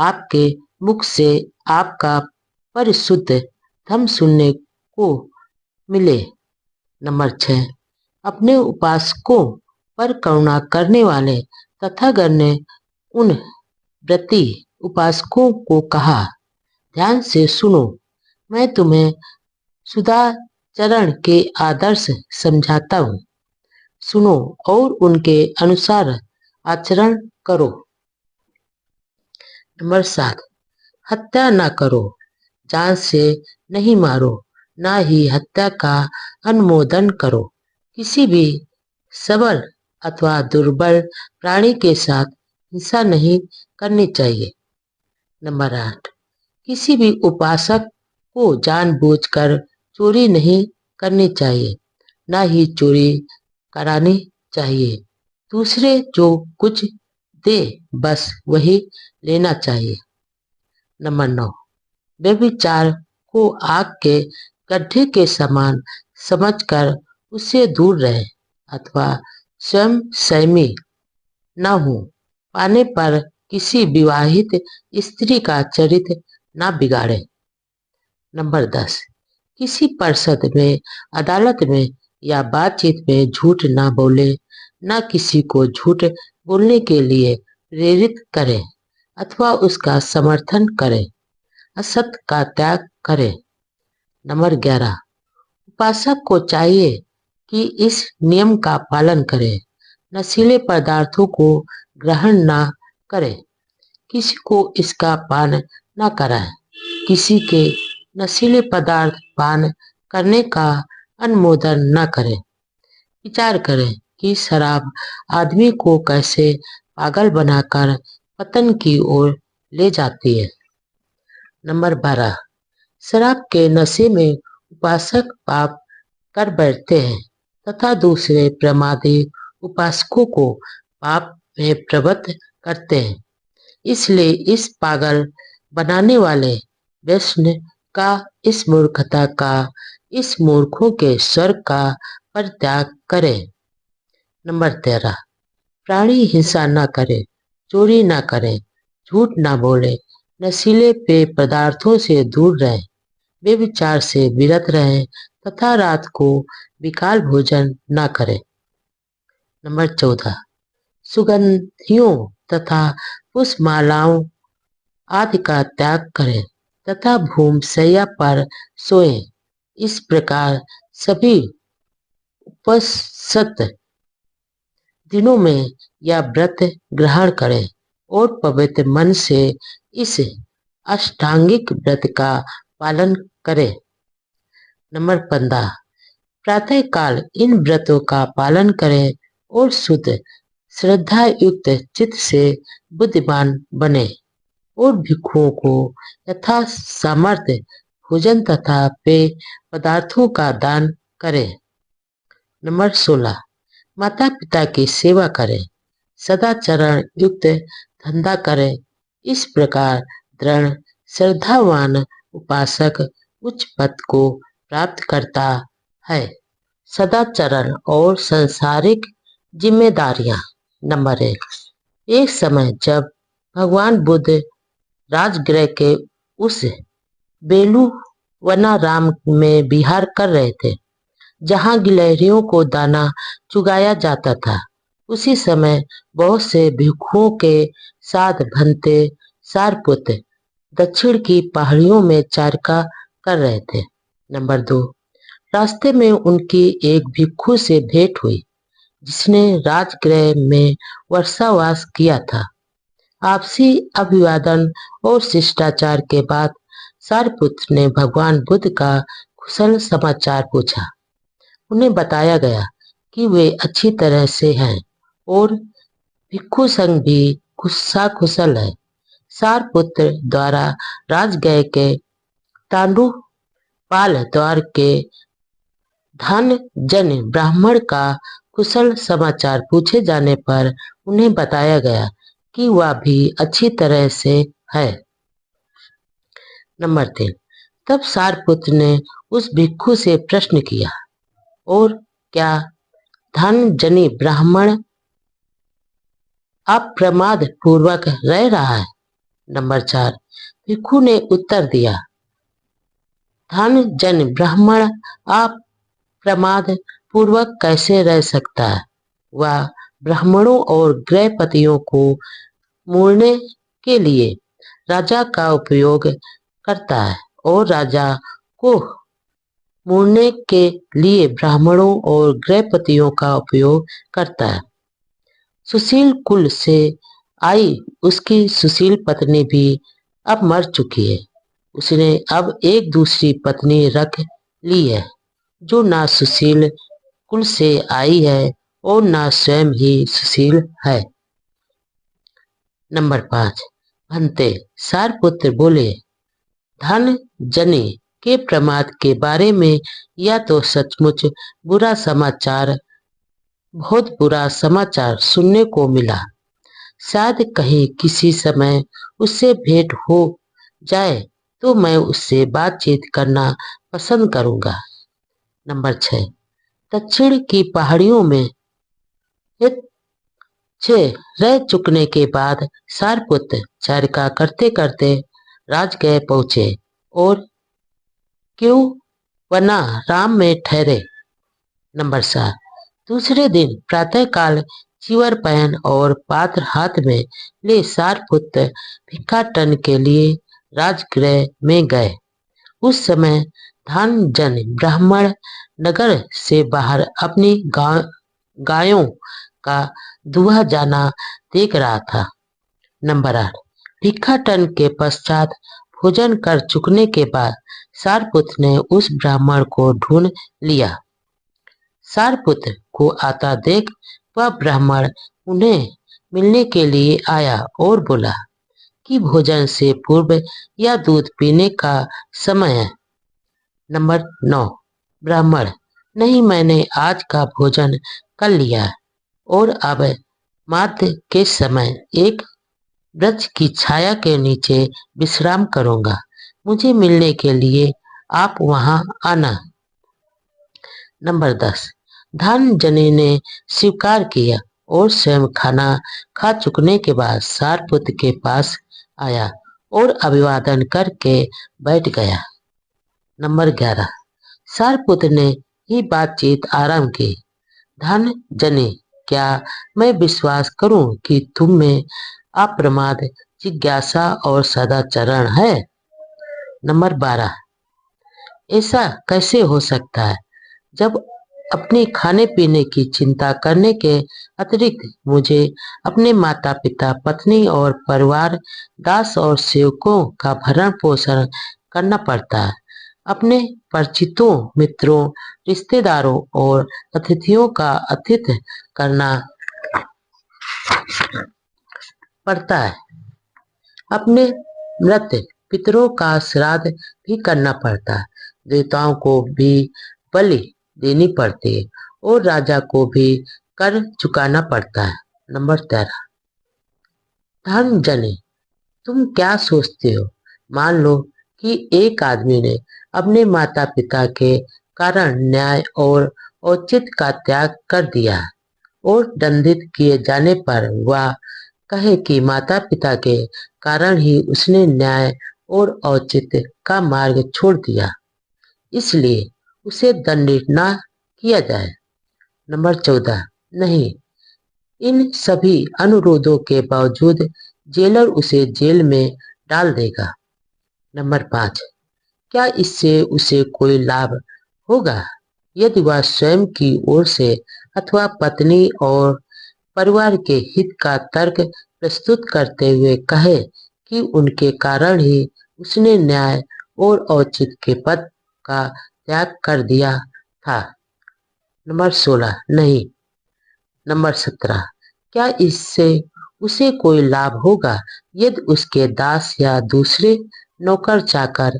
आपके मुख से आपका परिशुद्ध धम्म सुनने को मिले। नंबर 6, अपने उपासकों पर करुणा करने वाले तथागत ने उन व्रती उपासकों को कहा, ध्यान से सुनो, मैं तुम्हें सदाचरण के आदर्श समझाता हूँ। सुनो और उनके अनुसार आचरण करो। नंबर 7, हत्या न करो, जान से नहीं मारो, ना ही हत्या का अनुमोदन करो। किसी भी सबल अथवा दुर्बल प्राणी के साथ हिंसा नहीं करनी चाहिए। नंबर 8, किसी भी उपासक को जानबूझकर चोरी नहीं करनी चाहिए, ना ही चोरी करानी चाहिए। दूसरे जो कुछ दे बस वही लेना चाहिए। नंबर 9, व्यभिचार को आग के गड्ढे के समान समझकर उससे दूर रहे अथवा स्वयं संयमी न हो पाने पर किसी विवाहित स्त्री का चरित्र न बिगाड़े। नंबर 10, किसी परिषद में, अदालत में या बातचीत में झूठ न बोले, न किसी को झूठ बोलने के लिए प्रेरित करें अथवा उसका समर्थन करें, असत्य का त्याग करें। नंबर 11, उपासक को चाहिए कि इस नियम का पालन करे, नशीले पदार्थों को ग्रहण न करे, किसी को इसका पान न कराए, किसी के नशीले पदार्थ पान करने का अनुमोदन न करे। विचार करें कि शराब आदमी को कैसे पागल बनाकर पतन की ओर ले जाती है। नंबर 12, शराब के नशे में उपासक पाप कर बैठते हैं तथा दूसरे प्रमादी उपासकों को पाप में प्रवृत्त करते हैं। इसलिए इस पागल बनाने वाले व्यसन का, इस मूर्खता का, इस मूर्खों के स्वर्ग का परित्याग करें। नंबर 13, प्राणी हिंसा न करे, चोरी न करे, झूठ न बोले, नशीले पेय पदार्थों से दूर रहें, व्यभिचार से विरत रहें तथा रात को विकाल भोजन न करें। नंबर 14, सुगंधियों तथा पुष्पमालाओं आदि का त्याग करें तथा भूमशैया पर सोएं। इस प्रकार सभी उपसत दिनों में यह व्रत ग्रहण करें और पवित्र मन से इस अष्टांगिक व्रत का पालन करें। नंबर 15, प्रातः काल इन व्रतों का पालन करें और शुद्ध श्रद्धा युक्त चित्त से बुद्धिमान बने। और भिक्षुओं को यथा सामर्थ्य भोजन तथा पेय पदार्थों का दान करें। नंबर 16, माता पिता की सेवा करें, सदाचरण युक्त धंधा करें। इस प्रकार दृढ़ श्रद्धावान उपासक उच्च पद को प्राप्त करता है। सदाचरण और सांसारिक जिम्मेदारियां। नंबर 1, एक समय जब भगवान बुद्ध राजगृह के उस बेलूवनाराम में विहार कर रहे थे जहां गिलहरियों को दाना चुगाया जाता था, उसी समय बहुत से भिक्षुओं के साथ भंते सारपुत्र दक्षिण की पहाड़ियों में चारका कर रहे थे। नंबर 2, रास्ते में उनकी एक भिक्षु से भेंट हुई जिसने राजगृह में वर्षावास किया था। आपसी अभिवादन और शिष्टाचार के बाद सारपुत्र ने भगवान बुद्ध का कुशल समाचार पूछा। उन्हें बताया गया कि वे अच्छी तरह से हैं और भिक्षु संघ भी कुशल है। सारपुत्र द्वारा राजगृह के तांडुपाल द्वार के धन जन ब्राह्मण का कुशल समाचार पूछे जाने पर उन्हें बताया गया कि वह भी अच्छी तरह से है। नंबर 3, तब सारपुत्र ने उस भिक्षु से प्रश्न किया, और क्या धन जनी ब्राह्मण अप्रमाद पूर्वक रह रहा है? नंबर 4, भिक्षु ने उत्तर दिया, धन जन ब्राह्मण अप्रमाद पूर्वक कैसे रह सकता है? वह ब्राह्मणों और गृहपतियों को मोड़ने के लिए राजा का उपयोग करता है और राजा को मोड़ने के लिए ब्राह्मणों और गृहपतियों का उपयोग करता है। सुशील कुल से आई उसकी सुशील पत्नी भी अब मर चुकी है। उसने अब एक दूसरी पत्नी रख ली है जो ना सुशील कुल से आई है और ना स्वयं ही सुशील है। नंबर 5, भंते सारपुत्र बोले, धन जनी के प्रमाद के बारे में यह तो सचमुच बहुत बुरा समाचार सुनने को मिला। शायद कहीं किसी समय उससे भेंट हो जाए तो मैं उससे बातचीत करना पसंद करूंगा। नंबर 6, दक्षिण की पहाड़ियों में रह चुकने के बाद सारपुत्र चरखा करते करते राजगृह पहुंचे और क्यों वना राम में ठहरे। नंबर 7, दूसरे दिन प्रातःकाल चिवर पहन और पात्र हाथ में ले सारपुत्र भिक्षाटन के लिए राजगृह में गए। उस समय धन जन ब्राह्मण नगर से बाहर अपनी गायों का दुहा जाना देख रहा था। नंबर 8, भिक्षाटन के पश्चात भोजन कर चुकने के बाद सारपुत्र ने उस ब्राह्मण को ढूंढ लिया। सारपुत्र को आता देख वह ब्राह्मण उन्हें मिलने के लिए आया और बोला कि भोजन से पूर्व यह दूध पीने का समय है। नंबर 9, ब्राह्मण, नहीं, मैंने आज का भोजन कर लिया और अब माध्य के समय एक वृक्ष की छाया के नीचे विश्राम करूंगा। मुझे मिलने के लिए आप वहां आना। नंबर 10, धन जने ने स्वीकार किया और स्वयं खाना खा चुकने के बाद सारपुत्र के पास आया और अभिवादन करके बैठ गया। नंबर 11, सारपुत्र ने ही बातचीत आरंभ की। धन जने, क्या मैं विश्वास करूं कि तुम में अप्रमाद जिज्ञासा और सदाचरण है? नंबर 12, ऐसा कैसे हो सकता है जब अपनी खाने पीने की चिंता करने के अतिरिक्त मुझे अपने माता पिता, पत्नी और परिवार, दास और सेवकों का भरण पोषण करना पड़ता है। अपने परिचितों, मित्रों, रिश्तेदारों और अतिथियों का आतिथ्य करना पड़ता है। अपने मृत पितरों का श्राद्ध भी करना पड़ता है। देवताओं को भी बलि देनी पड़ती है और राजा को भी कर चुकाना पड़ता है। नंबर 13, धर्म जने, तुम क्या सोचते हो? मान लो कि एक आदमी ने अपने माता पिता के कारण न्याय और औचित्य का त्याग कर दिया और दंडित किए जाने पर वह कहे कि माता पिता के कारण ही उसने न्याय और औचित्य का मार्ग छोड़ दिया, इसलिए उसे दंडित ना किया जाए। नंबर 14, नहीं, इन सभी अनुरोधों के बावजूद जेलर उसे जेल में डाल देगा। नंबर 5, क्या इससे उसे कोई लाभ होगा? यदि वह स्वयं की ओर से अथवा पत्नी और परिवार के हित का तर्क प्रस्तुत करते हुए कहे कि उनके कारण ही उसने न्याय और औचित्य के पद का त्याग कर दिया था। नंबर 16, नहीं। नंबर 17, क्या इससे उसे कोई लाभ होगा यदि उसके दास या दूसरे नौकर चाकर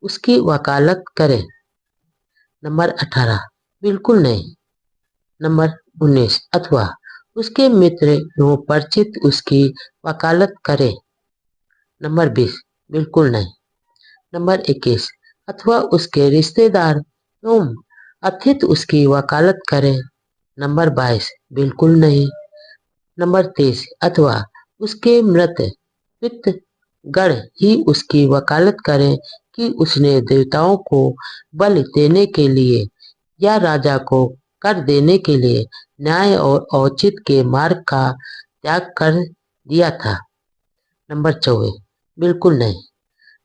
उसकी वकालत करें? नंबर 18, बिल्कुल नहीं। नंबर 19, अथवा उसके मित्र एवं परिचित उसकी वकालत करें? नंबर 20, बिल्कुल नहीं। नंबर 21, अथवा उसके रिश्तेदार एवं अतिथि उसकी वकालत करें? नंबर 22, बिल्कुल नहीं। नंबर 23, अथवा उसके मृत पितृगण ही उसकी वकालत करें कि उसने देवताओं को बलि देने के लिए या राजा को कर देने के लिए न्याय और औचित्य के मार्ग का त्याग कर दिया था। नंबर 24, बिल्कुल नहीं।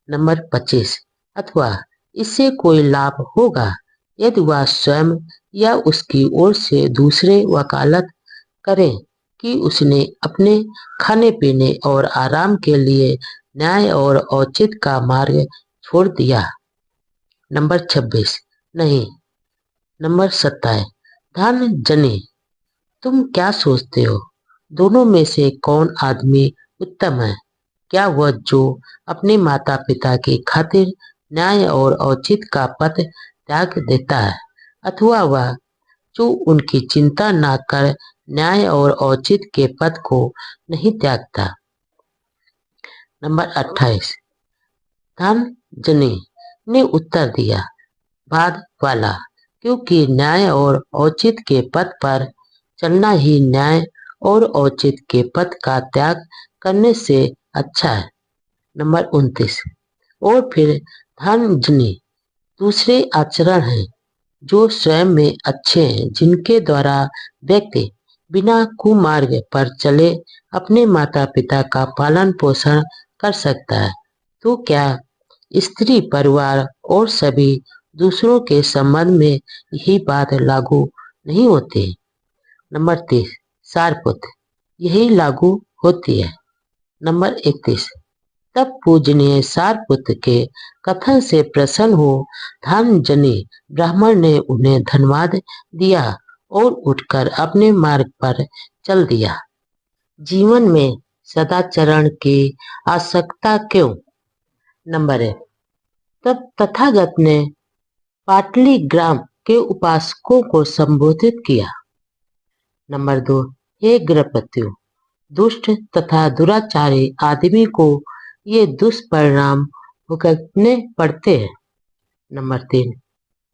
नंबर 25, अथवा इससे कोई लाभ होगा यदि वह स्वयं या उसकी ओर से दूसरे वकालत करें कि उसने अपने खाने पीने और आराम के लिए न्याय और औचित्य का मार्ग छोड़ दिया। नंबर 26, नहीं। नंबर 27, धन जने, तुम क्या सोचते हो? दोनों में से कौन आदमी उत्तम है? क्या वह जो अपने माता पिता की खातिर न्याय और औचित्य का पथ त्याग देता है, अथवा वह जो उनकी चिंता न कर न्याय और औचित्य के पथ को नहीं त्यागता? नंबर 28, धन जने ने उत्तर दिया, बाद वाला, क्योंकि न्याय और औचित्य के पथ पर चलना ही न्याय और औचित्य के पथ का त्याग करने से अच्छा है। नंबर 29, और फिर धन जने दूसरे आचरण हैं जो स्वयं में अच्छे हैं, जिनके द्वारा व्यक्ति बिना कुमार्ग पर चले अपने माता पिता का पालन पोषण कर सकता है। तो क्या स्त्री, परिवार और सभी दूसरों के संबंध में यही बात लागू नहीं होती? नंबर 30, सारपुत्र, यही लागू होती है। नंबर 31, तब पूजनीय सारपुत्र के कथन से प्रसन्न हो धनजनी ब्राह्मण ने उन्हें धन्यवाद दिया और उठकर अपने मार्ग पर चल दिया। जीवन में सदाचरण की आवश्यकता क्यों? नंबर 1, तब तथागत ने पाटली ग्राम के उपासकों को संबोधित किया। नंबर 2, हे गृहपतियों, दुष्ट तथा दुराचारी आदमी को ये दुष्परिणाम भुगतने पड़ते हैं। नंबर 3,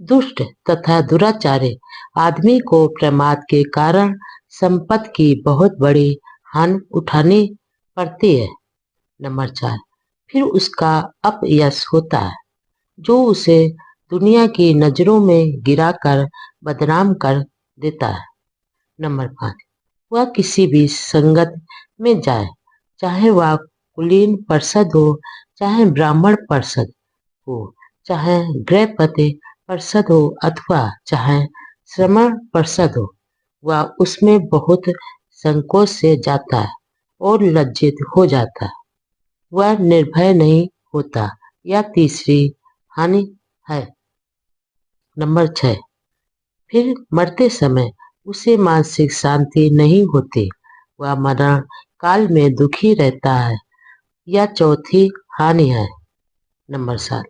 दुष्ट तथा दुराचारी आदमी को प्रमाद के कारण संपत्ति की बहुत बड़ी हानि उठानी पड़ती है। नंबर 4, फिर उसका अपयश होता है जो उसे दुनिया की नजरों में गिराकर बदनाम कर देता है। नंबर 5, वह किसी भी संगत में जाए, चाहे वह कुलीन परिषद हो, चाहे ब्राह्मण परिषद हो, चाहे गृहपति परिषद हो, अथवा चाहे श्रमण परिषद हो, वह उसमें बहुत संकोच से जाता है और लज्जित हो जाता है। वह निर्भय नहीं होता। यह तीसरी हानि है। नंबर 6, फिर मरते समय उसे मानसिक शांति नहीं होती। वह मरण काल में दुखी रहता है या चौथी हानि है। नंबर 7,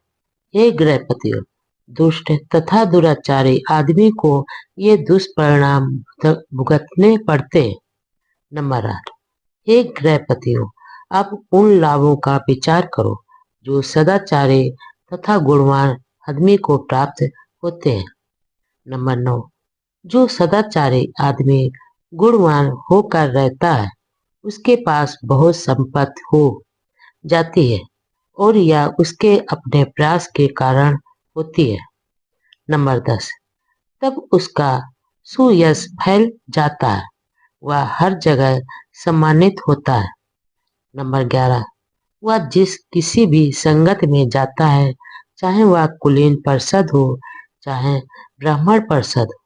हे गृहपतियों, दुष्ट तथा दुराचारी आदमी को ये दुष्परिणाम भुगतने पड़ते। नंबर 8, हे गृहपतियों, आप उन लाभों का विचार करो जो सदाचारी तथा गुणवान आदमी को प्राप्त होते हैं। नंबर 9, जो सदाचारी आदमी गुणवान होकर रहता है उसके पास बहुत संपत्ति हो जाती है और यह उसके अपने प्रयास के कारण होती है। नंबर 10, तब उसका सुयश फैल जाता है, वह हर जगह सम्मानित होता है। नंबर 11, वह जिस किसी भी संगत में जाता है, चाहे वह कुलीन परिषद हो, चाहे ब्राह्मण परिषद हो,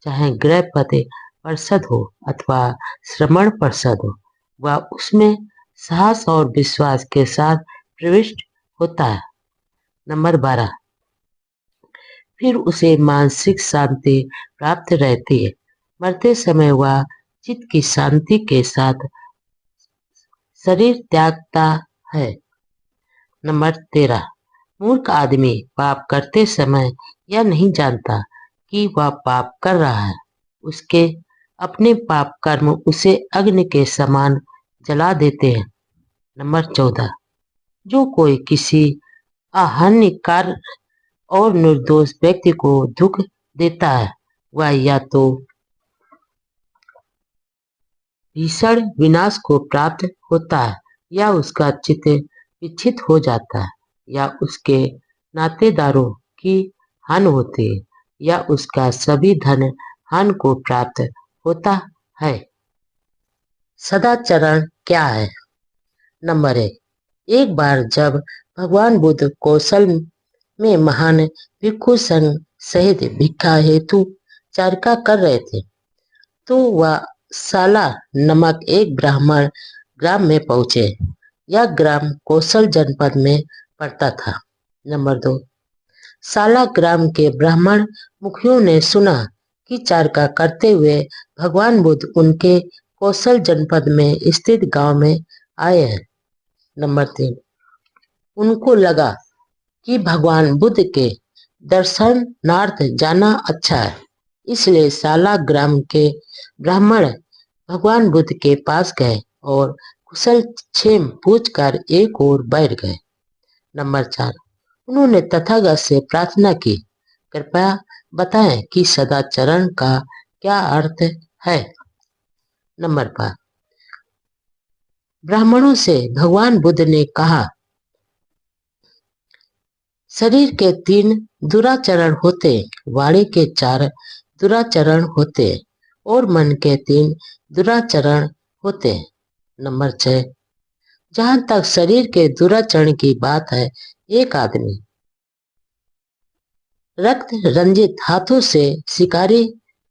चाहे गृहपति परिषद हो अथवा श्रमण परिषद हो, वह उसमें साहस और विश्वास के साथ प्रविष्ट होता है। नंबर 12, फिर उसे मानसिक शांति प्राप्त रहती है। मरते समय वह चित्त की शांति के साथ शरीर त्यागता है। नंबर 13, मूर्ख आदमी पाप करते समय यह नहीं जानता कि वह पाप कर रहा है। उसके अपने पाप कर्म उसे अग्नि के समान जला देते हैं। नंबर 14, जो कोई किसी अहानिकार और निर्दोष व्यक्ति को दुख देता है, वह या तो भीषण विनाश को प्राप्त होता है, या उसका चित्त विक्षिप्त हो जाता है, या उसके नातेदारों की हानि होती है, या उसका सभी धन हानि को प्राप्त होता है। सदाचरण क्या है? नंबर 1, एक बार जब भगवान बुद्ध कौशल में महान भिक्षु संघ सहित भिक्षा हेतु चरका कर रहे थे, तो वह साला नमक एक ब्राह्मण ग्राम में पहुंचे। यह ग्राम कौशल जनपद में पड़ता था। नंबर 2, साला ग्राम के ब्राह्मण मुखियों ने सुना कि चरका करते हुए भगवान बुद्ध उनके कौशल जनपद में स्थित गांव में आए हैं। नंबर 3, उनको लगा कि भगवान बुद्ध के दर्शनार्थ जाना अच्छा है, इसलिए साला ग्राम के ब्राह्मण भगवान बुद्ध के पास गए और कुशल क्षेम पूछकर एक ओर बैठ गए। नंबर 4, उन्होंने तथागत से प्रार्थना की, कृपया बताएं कि सदाचरण का क्या अर्थ है। नंबर 5, ब्राह्मणों से भगवान बुद्ध ने कहा, शरीर के 3 दुराचरण होते, वाणी के 4 दुराचरण होते और मन के 3 दुराचरण होते। नंबर 6, जहां तक शरीर के दुराचरण की बात है, एक आदमी रक्त रंजित हाथों से शिकारी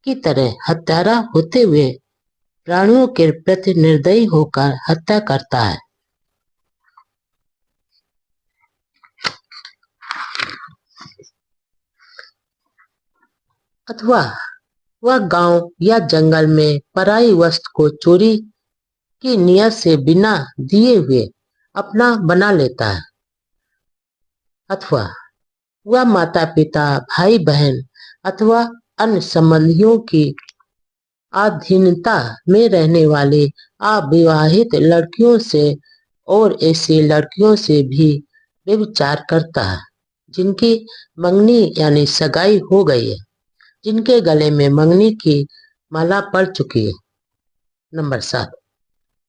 की तरह हत्यारा होते हुए प्राणियों के प्रति निर्दयी होकर हत्या करता है, अथवा वह गांव या जंगल में पराई वस्तु को चोरी की नियत से बिना दिए हुए अपना बना लेता है, अथवा वह माता पिता भाई बहन अथवा अन्य संबंधियों की अधीनता में रहने वाली अविवाहित लड़कियों से और ऐसी लड़कियों से भी व्यभिचार करता है जिनकी मंगनी यानी सगाई हो गई है, जिनके गले में मंगनी की माला पड़ चुकी है। नंबर 7,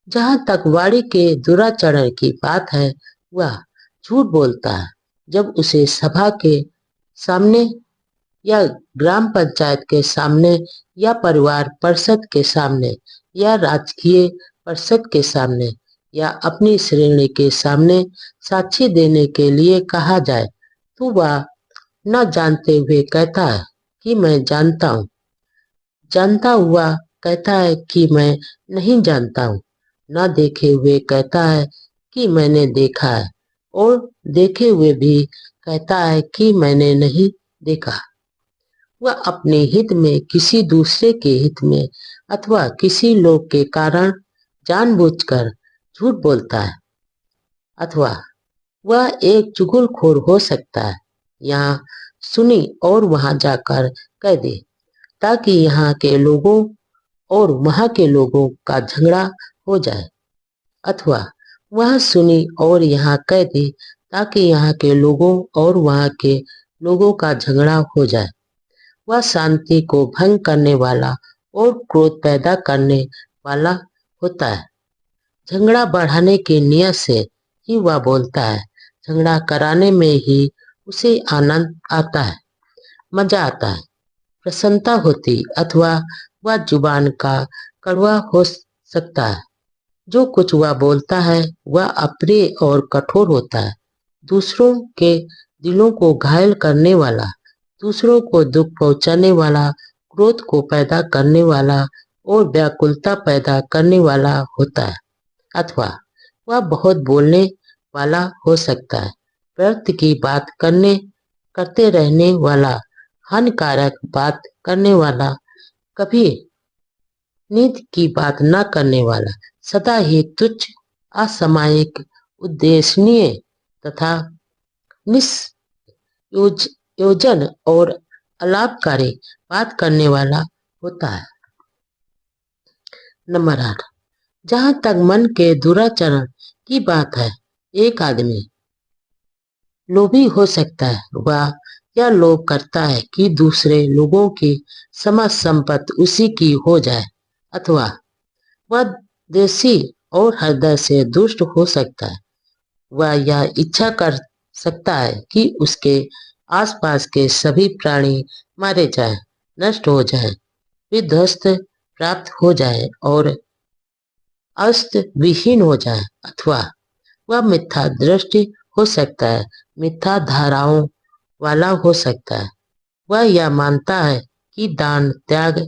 जहां तक वाणी के दुराचरण की बात है, वह झूठ बोलता है जब उसे सभा के सामने या ग्राम पंचायत के सामने या परिवार परिषद के सामने या राजकीय परिषद के सामने या अपनी श्रेणी के सामने साक्षी देने के लिए कहा जाए, तो वह न जानते हुए कहता है कि मैं जानता हूँ, जानता हुआ कहता है कि मैं नहीं जानता हूँ, न देखे हुए कहता है कि मैंने देखा है, और देखे हुए भी कहता है कि मैंने नहीं देखा। वह अपने हित में किसी दूसरे के हित में अथवा किसी लोग के कारण जानबूझकर झूठ बोलता है। अथवा वह एक चुगलखोर हो सकता है। यहाँ सुनी और वहां जाकर कह दे ताकि यहाँ के लोगों और वहां के लोगों का झगड़ा हो जाए। अथवा वह सुनी और यहाँ कह दे ताकि यहाँ के लोगों और वहां के लोगों का झगड़ा हो जाए। वह शांति को भंग करने वाला और क्रोध पैदा करने वाला होता है। झगड़ा बढ़ाने की नीयत से ही वह बोलता है। झगड़ा कराने में ही उसे आनंद आता है, मजा आता है, प्रसन्नता होती, अथवा वह जुबान का कड़वा हो सकता है। जो कुछ वह बोलता है वह अप्रिय और कठोर होता है, दूसरों के दिलों को घायल करने वाला, दूसरों को दुख पहुंचाने वाला, क्रोध को पैदा करने वाला और व्याकुलता पैदा करने वाला होता है। अथवा वह बहुत बोलने वाला हो सकता है, व्यर्थ की बात करते रहने वाला, हानिकारक बात करने वाला, कभी नीति की बात न करने वाला, सदा ही तुच्छ, असामयिक, उद्देश्यनीय तथा निष्योजन और अलाभकारी बात करने वाला होता है। नंबर 8, जहां तक मन के दुराचरण की बात है, एक आदमी लोभी हो सकता है। वह यह लोभ करता है कि दूसरे लोगों की समस्त संपत्ति उसी की हो जाए। अथवा वह देशी और हृदय से दुष्ट हो सकता है। वह यह इच्छा कर सकता है कि उसके आसपास के सभी प्राणी मारे जाएं, नष्ट हो जाएं, विध्वस्त प्राप्त हो जाएं और अस्त विहीन हो जाएं। अथवा वह मिथ्या दृष्टि हो सकता है, मिथ्या धाराओं वाला हो सकता है। वह यह मानता है कि दान, त्याग,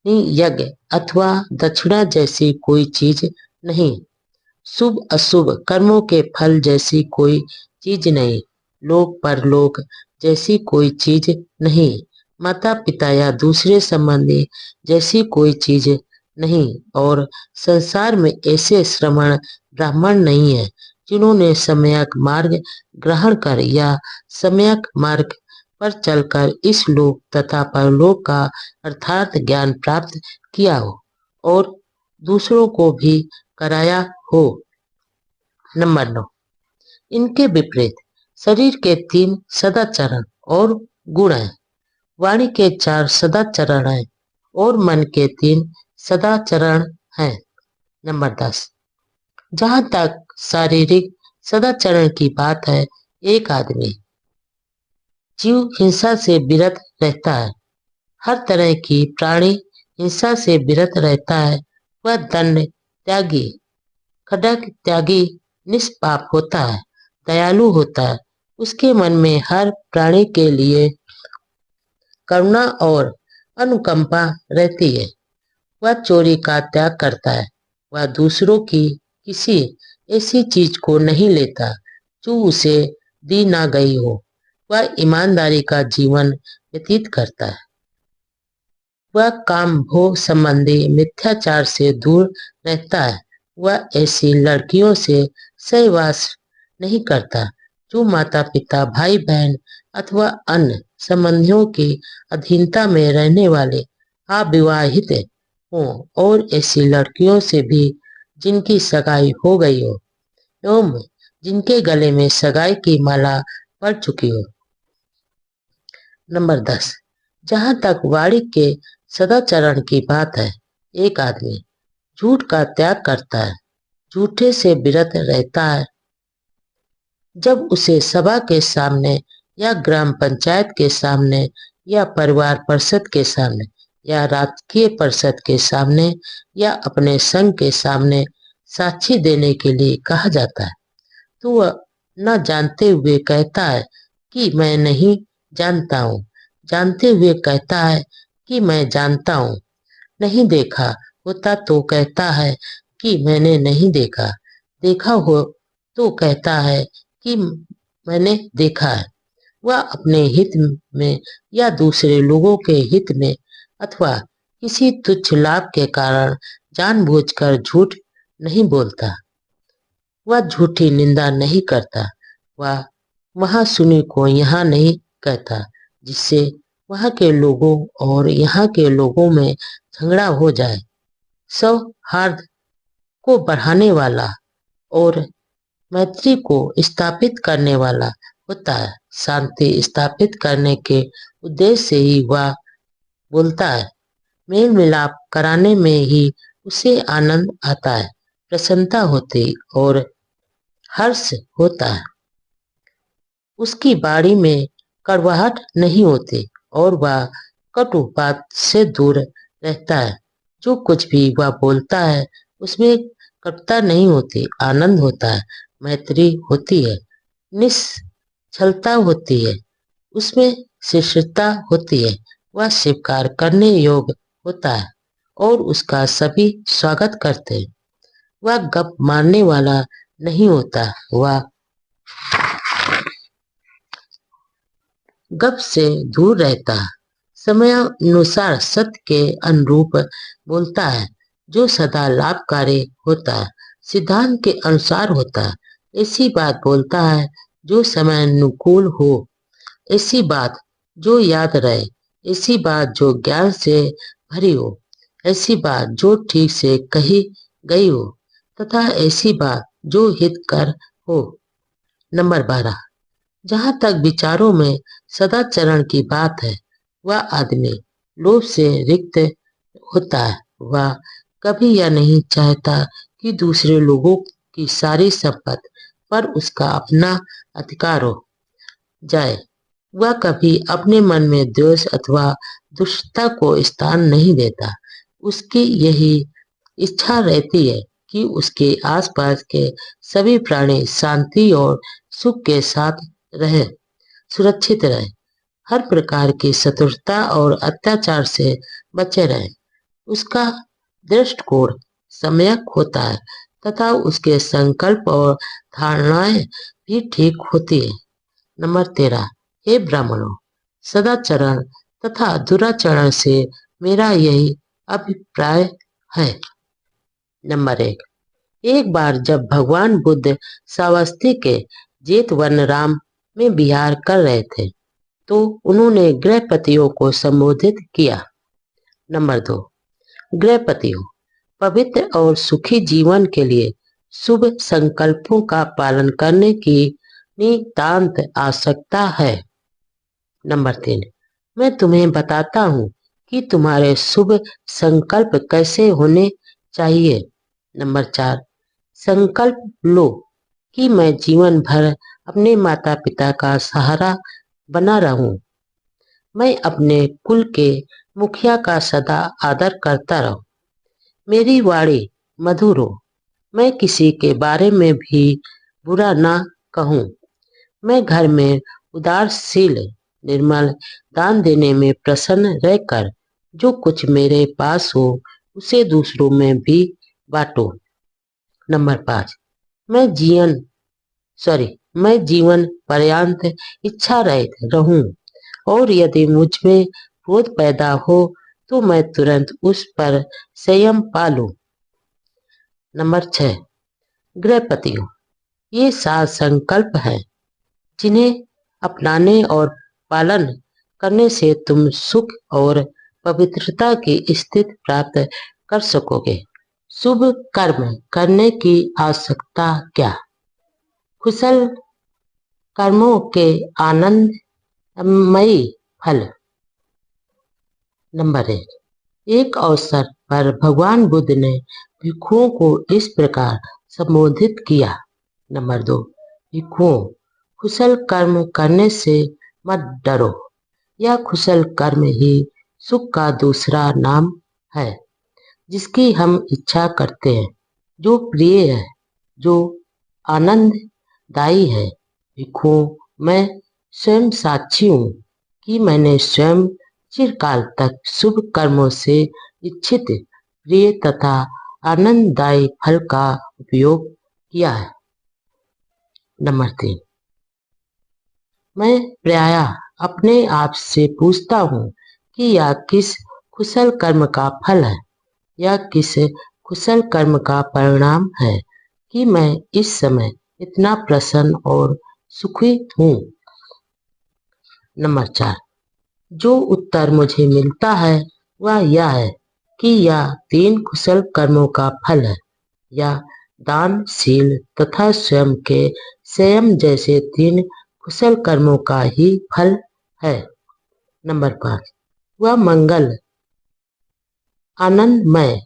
यज्ञ अथवा दक्षिणा जैसी कोई चीज नहीं, शुभ अशुभ कर्मों के फल जैसी कोई चीज नहीं, लोक परलोक जैसी कोई चीज नहीं, माता पिता या दूसरे संबंधी जैसी कोई चीज नहीं, और संसार में ऐसे श्रमण ब्राह्मण नहीं है जिन्होंने सम्यक मार्ग ग्रहण कर या सम्यक मार्ग पर चलकर इस लोक तथा परलोक का अर्थात ज्ञान प्राप्त किया हो और दूसरों को भी कराया हो। नंबर 9, इनके विपरीत शरीर के 3 सदाचरण और गुण हैं, वाणी के 4 सदाचरण हैं और मन के 3 सदाचरण हैं। नंबर 10, जहां तक शारीरिक सदाचरण की बात है, एक आदमी जीव हिंसा से विरत रहता है, हर तरह की प्राणी हिंसा से विरत रहता है। वह दंड त्यागी, खड्ग त्यागी, निष्पाप होता है, दयालु होता है। उसके मन में हर प्राणी के लिए करुणा और अनुकंपा रहती है। वह चोरी का त्याग करता है। वह दूसरों की किसी ऐसी चीज को नहीं लेता जो उसे दी ना गई हो। वह ईमानदारी का जीवन व्यतीत करता है। वह काम भोग संबंधी मिथ्याचार से दूर रहता है। वह ऐसी लड़कियों से सहवास नहीं करता जो माता पिता, भाई बहन अथवा अन्य संबंधियों की अधीनता में रहने वाले अविवाहित हों, और ऐसी लड़कियों से भी जिनकी सगाई हो गई हो एवं जिनके गले में सगाई की माला पड़ चुकी हो। नंबर 10, जहां तक वाणी के सदाचरण की बात है, एक आदमी झूठ का त्याग करता है, झूठे से विरत रहता है। जब उसे सभा के सामने या ग्राम पंचायत के सामने या परिवार परिषद के सामने या राजकीय परिषद के सामने या अपने संघ के सामने साक्षी देने के लिए कहा जाता है, तो वह न जानते हुए कहता है कि मैं नहीं जानता हूँ, जानते हुए कहता है कि मैं जानता हूँ, नहीं देखा होता तो कहता है कि मैंने नहीं देखा, देखा हो तो कहता है कि मैंने देखा है। वह अपने हित में या दूसरे लोगों के हित में अथवा किसी तुच्छ लाभ के कारण जानबूझकर झूठ नहीं बोलता। वह झूठी निंदा नहीं करता, वह वहां सुनी को यहाँ नहीं कहता, जिससे वहां के लोगों और यहाँ के लोगों में झगड़ा हो जाए। सौहार्द को बढ़ाने वाला और मैत्री को स्थापित करने वाला होता है। शांति स्थापित करने के उद्देश्य से ही वह बोलता है। मेल मिलाप कराने में ही उसे आनंद आता है, प्रसन्नता होती और हर्ष होता है। उसकी बाणी में कड़वाहट नहीं होती और वह कटु बात से दूर रहता है। जो कुछ भी वह बोलता है उसमें कटुता नहीं होती, आनंद होता है, मैत्री होती है, निश्चलता होती है, उसमें शिष्टता होती है, वह स्वीकार करने योग्य होता है और उसका सभी स्वागत करते हैं। वह गप मारने वाला नहीं होता, वह गप से दूर रहता है, समयानुसार सत्य के अनुरूप बोलता है, जो सदा लाभकारी होता है, सिद्धांत के अनुसार होता है, ऐसी बात बोलता है जो समय अनुकूल हो, ऐसी बात जो याद रहे, ऐसी बात जो ज्ञान से भरी हो, ऐसी बात जो ठीक से कही गई हो, तथा ऐसी बात जो हितकर हो। नंबर 12, जहाँ तक विचारों में सदाचरण की बात है, वह आदमी लोभ से रिक्त होता है। वह कभी यह नहीं चाहता कि दूसरे लोगों की सारी संपत्ति पर उसका अपना अधिकार हो जाए। वह कभी अपने मन में द्वेष अथवा दुष्टता को स्थान नहीं देता। उसकी यही इच्छा रहती है कि उसके आसपास के सभी प्राणी शांति और सुख के साथ रहे, सुरक्षित रहे, हर प्रकार की शत्रुता और अत्याचार से बचे रहे। उसका दृष्टिकोण सम्यक होता है तथा उसके संकल्प और धारणाएं भी ठीक होती है। नंबर 13, हे ब्राह्मणों, सदाचरण तथा दुराचरण से मेरा यही अभिप्राय है। नंबर 1, एक बार जब भगवान बुद्ध श्रावस्ती के जेतवनराम में विहार कर रहे थे तो उन्होंने गृहपतियों को संबोधित किया। नंबर 2, गृहपतियों, पवित्र और सुखी जीवन के लिए शुभ संकल्पों का पालन करने की नितांत आवश्यकता है। नंबर 3, मैं तुम्हें बताता हूँ कि तुम्हारे शुभ संकल्प कैसे होने चाहिए। नंबर 4, संकल्प लो कि मैं जीवन भर अपने माता पिता का सहारा बना रहूं, मैं अपने कुल के मुखिया का सदा आदर करता रहूं, मेरी वाणी मधुर हो, मैं किसी के बारे में भी बुरा ना कहूं, मैं घर में उदारशील निर्मल दान देने में प्रसन्न रहकर जो कुछ मेरे पास हो उसे दूसरों में भी बांटो। नंबर 5, मैं जीवन पर्यंत इच्छा रहित रहूं और यदि मुझ में क्रोध पैदा हो तो मैं तुरंत उस पर संयम पालूं। नंबर 6, गृहपतियों, ये 7 संकल्प हैं जिन्हें अपनाने और पालन करने से तुम सुख और पवित्रता की स्थिति प्राप्त कर सकोगे। शुभ कर्म करने की आवश्यकता क्या? कुशल कर्मों के आनंदमयी फल। नंबर 1, एक अवसर पर भगवान बुद्ध ने भिक्षुओं को इस प्रकार संबोधित किया। नंबर 2, भिक्षुओं, कुशल कर्म करने से मत डरो, यह कुशल कर्म ही सुख का दूसरा नाम है, जिसकी हम इच्छा करते हैं, जो प्रिय है, जो आनंददायी है। भिक्षुओं, मैं स्वयं साक्षी हूँ कि मैंने स्वयं चिरकाल तक शुभ कर्मों से इच्छित प्रिय तथा आनंददायी फल का उपयोग किया है। नंबर 3, मैं प्रायः अपने आप से पूछता हूँ कि यह किस कुशल कर्म का फल है, यह किस कुशल कर्म का परिणाम है कि मैं इस समय इतना प्रसन्न और सुखी हूँ। नंबर 4, जो उत्तर मुझे मिलता है वह यह है कि यह 3 कुशल कर्मों का फल है, या दान, शील तथा स्वयं के संयम जैसे 3 कुशल कर्मों का ही फल है। नंबर 5, वह मंगल, आनंदमय,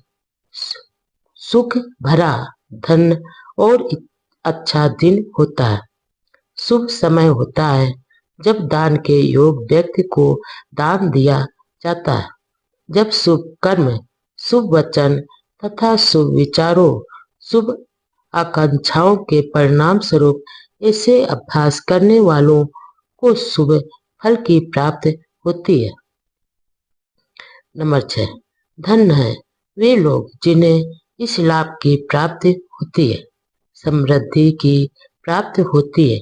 सुख भरा, धन और अच्छा दिन होता है। शुभ समय होता है जब दान के योग व्यक्ति को दान दिया जाता है, जब शुभ कर्म, शुभ वचन तथा शुभ विचारों, शुभ आकांक्षाओं के परिणाम स्वरूप ऐसे अभ्यास करने वालों को शुभ फल की प्राप्ति होती है। नंबर 6, धन है वे लोग जिन्हें इस लाभ की प्राप्ति होती है, समृद्धि की प्राप्ति होती है।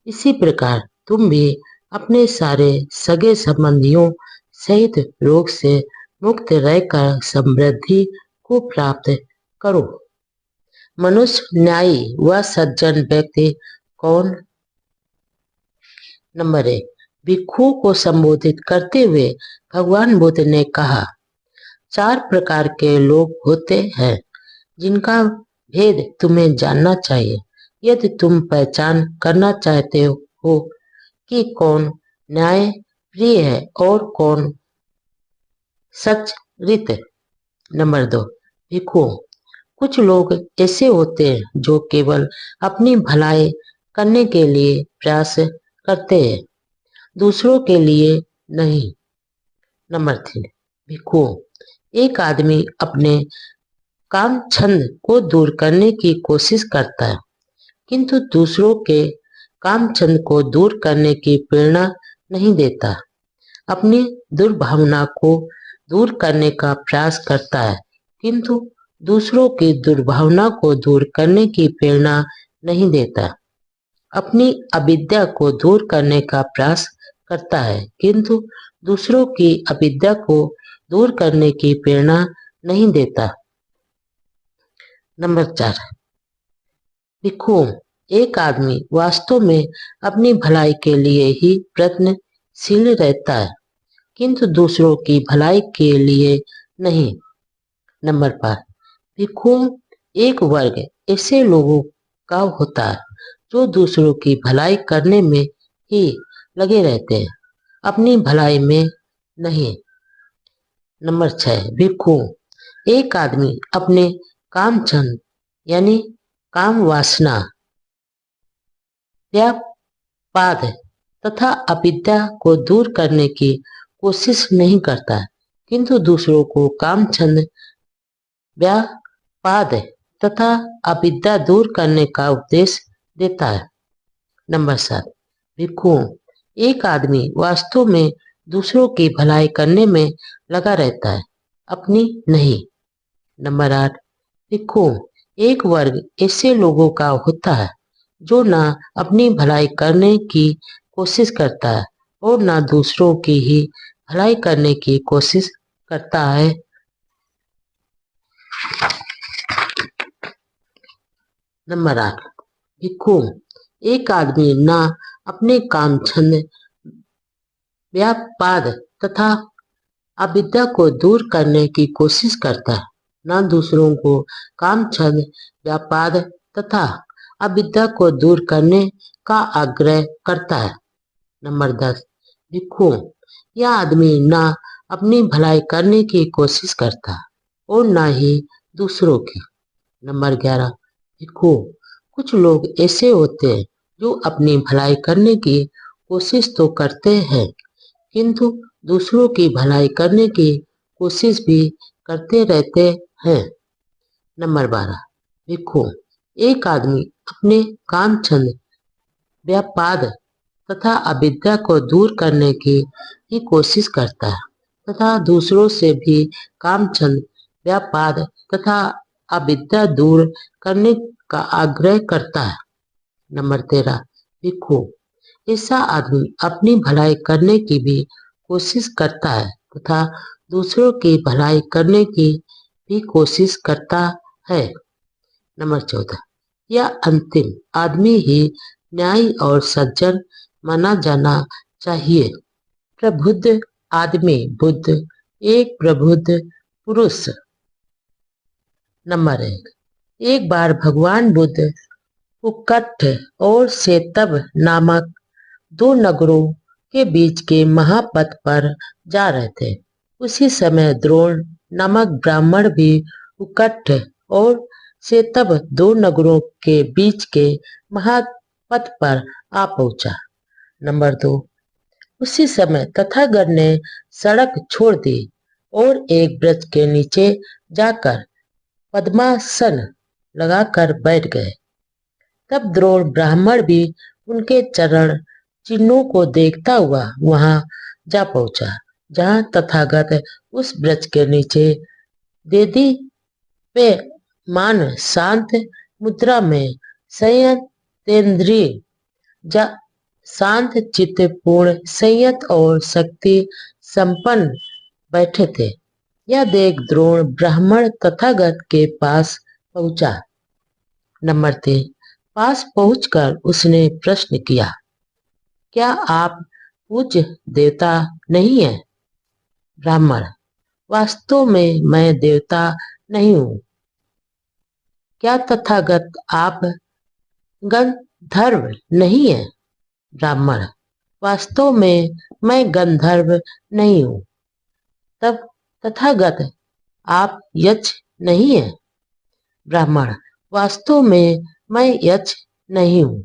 इसी प्रकार तुम भी अपने सारे सगे संबंधियों सहित रोग से मुक्त रहकर समृद्धि को प्राप्त करो। मनुष्य न्यायी व सज्जन व्यक्ति कौन? नंबर 1, भिक्षुओं को संबोधित करते हुए भगवान बुद्ध ने कहा, 4 प्रकार के लोग होते हैं जिनका भेद तुम्हें जानना चाहिए। यदि तुम पहचान करना चाहते हो कि कौन न्याय प्रिय है और कौन सच्चरित। नंबर 2, भिक्षुओं, कुछ लोग ऐसे होते हैं जो केवल अपनी भलाई करने के लिए प्रयास करते हैं, दूसरों के लिए नहीं। नंबर 3, भिक्षुओं, एक आदमी अपने काम छंद को दूर करने की कोशिश करता है, किंतु दूसरों के काम छंद को दूर करने की प्रेरणा नहीं देता। अपनी दुर्भावना को दूर करने का प्रयास करता है, किंतु दूसरों की दुर्भावना को दूर करने की प्रेरणा नहीं देता। अपनी अविद्या को दूर करने का प्रयास करता है, किंतु दूसरों की अविद्या को दूर करने की प्रेरणा नहीं देता। नंबर 4, भिक्षुओं, एक आदमी वास्तव में अपनी भलाई के लिए ही प्रयत्नशील रहता है, किंतु दूसरों की भलाई के लिए नहीं। नंबर 5, भिक्षुओं, एक वर्ग ऐसे लोगों का होता है जो दूसरों की भलाई करने में ही लगे रहते हैं, अपनी भलाई में नहीं। नंबर 6, भिक्षुओं, एक आदमी अपने काम छंद यानी काम वासना, व्यापाद तथा अविद्या को दूर करने की कोशिश नहीं करता, किंतु दूसरों को काम छंद, व्यापाद तथा अविद्या दूर करने का उपदेश देता है। नंबर 7, भिक्षुओं, एक आदमी वास्तव में दूसरों की भलाई करने में लगा रहता है, अपनी नहीं। नंबर 8, भिक्षुओं, एक वर्ग ऐसे लोगों का होता है जो ना अपनी भलाई करने की कोशिश करता है और ना दूसरों की ही भलाई करने की कोशिश करता है। नंबर 8, भिक्षुओं, एक आदमी ना अपने काम छंद, व्यापाद तथा अविद्या को दूर करने की कोशिश करता है, ना दूसरों को काम छंद, व्यापाद तथा अविद्या को दूर करने का आग्रह करता है। नंबर 10, भिक्षुओं, यह आदमी ना अपनी भलाई करने की कोशिश करता है और ना ही दूसरों की। नंबर 11, भिक्षुओं, कुछ लोग ऐसे होते हैं जो अपनी भलाई करने की कोशिश तो करते हैं, किंतु दूसरों की भलाई करने की कोशिश भी करते रहते हैं। नंबर 12, भिक्षुओं, एक आदमी अपने काम छंद, व्यापाद तथा अविद्या को दूर करने की ही कोशिश करता है तथा दूसरों से भी काम छंद, व्यापाद तथा अविद्या दूर करने का आग्रह करता है। नंबर 13, भिक्षुओं, ऐसा आदमी अपनी भलाई करने की भी कोशिश करता है तथा दूसरों की भलाई करने की भी कोशिश करता है। नंबर 14, या अंतिम आदमी ही न्यायी और सज्जन माना जाना चाहिए। प्रबुद्ध आदमी बुद्ध, एक प्रबुद्ध पुरुष। नंबर एक बार भगवान बुद्ध उक्कठ और सेतब नामक दो नगरों के बीच के महापथ पर जा रहे थे। उसी समय द्रोण नामक ब्राह्मण भी उक्कठ और सेतब दो नगरों के बीच के महापथ पर आ पहुंचा। नंबर 2, उसी समय तथागत ने सड़क छोड़ दी और एक वृक्ष के नीचे जाकर पद्मासन लगाकर बैठ गए। तब द्रोण ब्राह्मण भी उनके चरण चिन्हों को देखता हुआ वहां जा पहुंचा, जहां तथागत उस वृक्ष के नीचे वेदी पे मान शांत मुद्रा में संयतेंद्रिय शांत चित्त पूर्ण संयत और शक्ति संपन्न बैठे थे। यह देख द्रोण ब्राह्मण तथागत के पास पहुंचा। नंबर 3, पास पहुंचकर उसने प्रश्न किया, क्या आप पूज्य देवता नहीं हैं? ब्राह्मण, वास्तव में मैं देवता नहीं हूं। क्या तथागत आप गंधर्व नहीं हैं? ब्राह्मण, वास्तव में मैं गंधर्व नहीं हूं। तब तथागत आप यक्ष नहीं हैं? ब्राह्मण, वास्तव में मैं यक्ष नहीं हूं।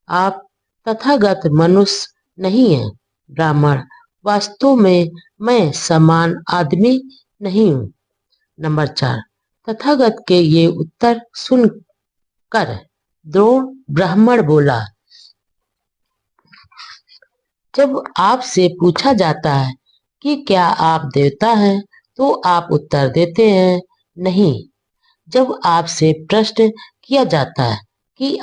आप तथागत मनुष्य नहीं हैं? ब्राह्मण, वास्तव में मैं समान आदमी नहीं हूं। नंबर 4, तथागत के ये उत्तर सुनकर द्रोण ब्राह्मण बोला, जब आपसे पूछा जाता है कि क्या आप देवता हैं, तो आप उत्तर देते हैं नहीं। जब आपसे प्रश्न किया जाता है कि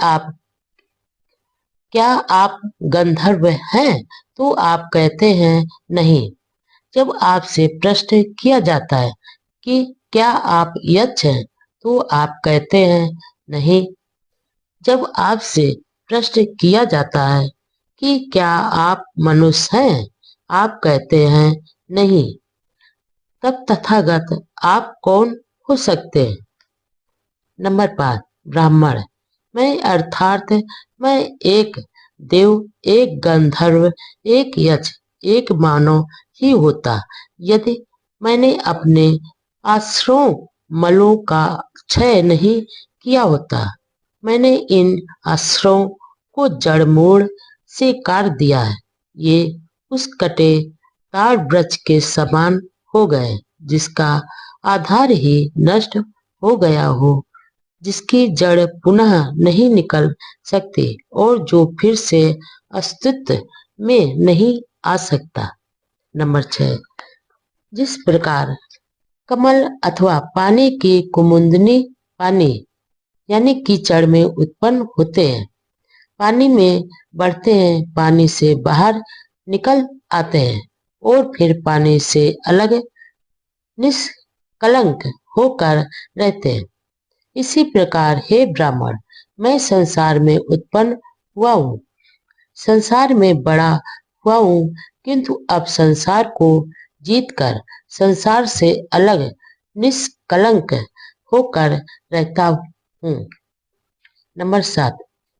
क्या आप गंधर्व हैं, तो आप कहते हैं नहीं। जब आपसे प्रश्न किया जाता है कि क्या आप यक्ष हैं, तो आप कहते हैं नहीं। जब आपसे प्रश्न किया जाता है कि क्या आप मनुष्य हैं, आप कहते हैं नहीं। तब तथागत आप कौन हो सकते हैं? नंबर 5, ब्राह्मण, मैं अर्थात मैं एक देव, एक गंधर्व, एक यक्ष, एक मानव ही होता, यदि मैंने अपने आश्रयों मलों का क्षय नहीं किया होता। मैंने इन आश्रयों को जड़ मूल से काट दिया है। ये उस कटे ताड़ वृक्ष के समान हो गए, जिसका आधार ही नष्ट हो गया हो, जिसकी जड़ पुनः नहीं निकल सकती और जो फिर से अस्तित्व में नहीं आ सकता। नंबर 6, जिस प्रकार कमल अथवा पानी की कुमुदनी पानी यानी कीचड़ में उत्पन्न होते हैं, पानी में बढ़ते हैं, पानी से बाहर निकल आते हैं और फिर पानी से अलग निष्कलंक होकर रहते हैं, इसी प्रकार हे ब्राह्मण, मैं संसार में उत्पन्न हुआ हूँ, संसार में बड़ा हुआ हूँ, किंतु अब संसार को जीतकर संसार से अलग निष्कलंक होकर रहता हूँ। नंबर 7,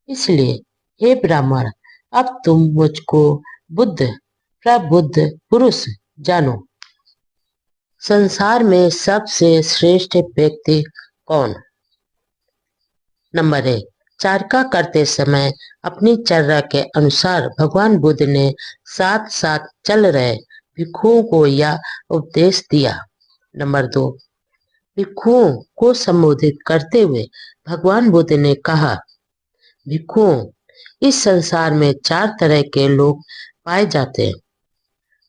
इसलिए हे ब्राह्मण, अब तुम मुझको बुद्ध प्रबुद्ध पुरुष जानो। संसार में सबसे श्रेष्ठ व्यक्ति कौन? नंबर 1, चारका करते समय अपनी चर्या के अनुसार भगवान बुद्ध ने साथ साथ चल रहे भिक्षुओं को यह उपदेश दिया। नंबर 2, भिक्षुओं को संबोधित करते हुए भगवान बुद्ध ने कहा, भिक्षुओं, इस संसार में 4 तरह के लोग पाए जाते हैं।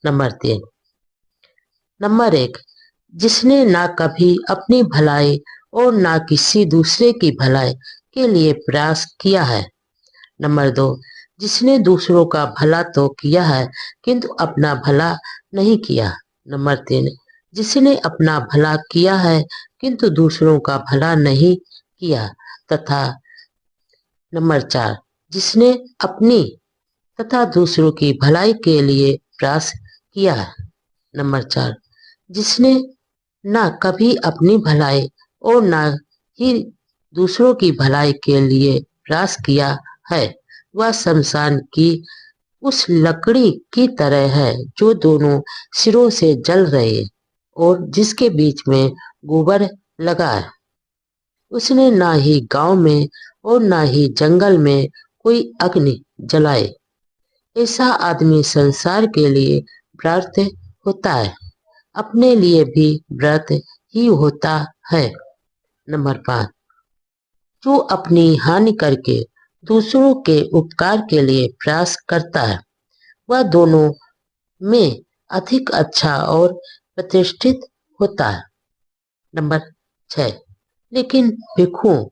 नंबर 3, नंबर 1, जिसने ना कभी अपनी भलाई और ना किसी दूसरे की भलाई के लिए प्रयास किया है। नंबर 2, जिसने दूसरों का भला तो किया है किंतु अपना भला नहीं किया। नंबर 3, जिसने अपना भला किया है किंतु दूसरों का भला नहीं किया। तथा नंबर 4, जिसने अपनी तथा दूसरों की भलाई के लिए प्रयास किया है। नंबर 4, जिसने ना कभी अपनी भलाई और ना ही दूसरों की भलाई के लिए प्रयास किया है, वह शमशान की उस लकड़ी की तरह है जो दोनों सिरों से जल रही है और जिसके बीच में गोबर लगा है। उसने ना ही गांव में और ना ही जंगल में कोई अग्नि जलाई। ऐसा आदमी संसार के लिए व्रत होता है, अपने लिए भी व्रत ही होता है। नंबर 5, जो अपनी हानि करके दूसरों के उपकार के लिए प्रयास करता है, वह दोनों में अधिक अच्छा और प्रतिष्ठित होता है। नंबर 6, लेकिन भिक्षु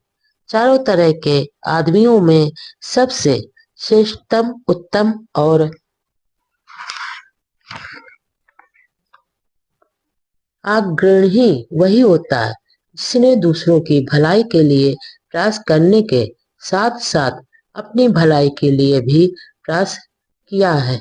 चारों तरह के आदमियों में सबसे श्रेष्ठतम, उत्तम और अग्रणी वही होता है जिसने दूसरों की भलाई के लिए प्रयास करने के साथ साथ अपनी भलाई के लिए भी प्रयास किया है।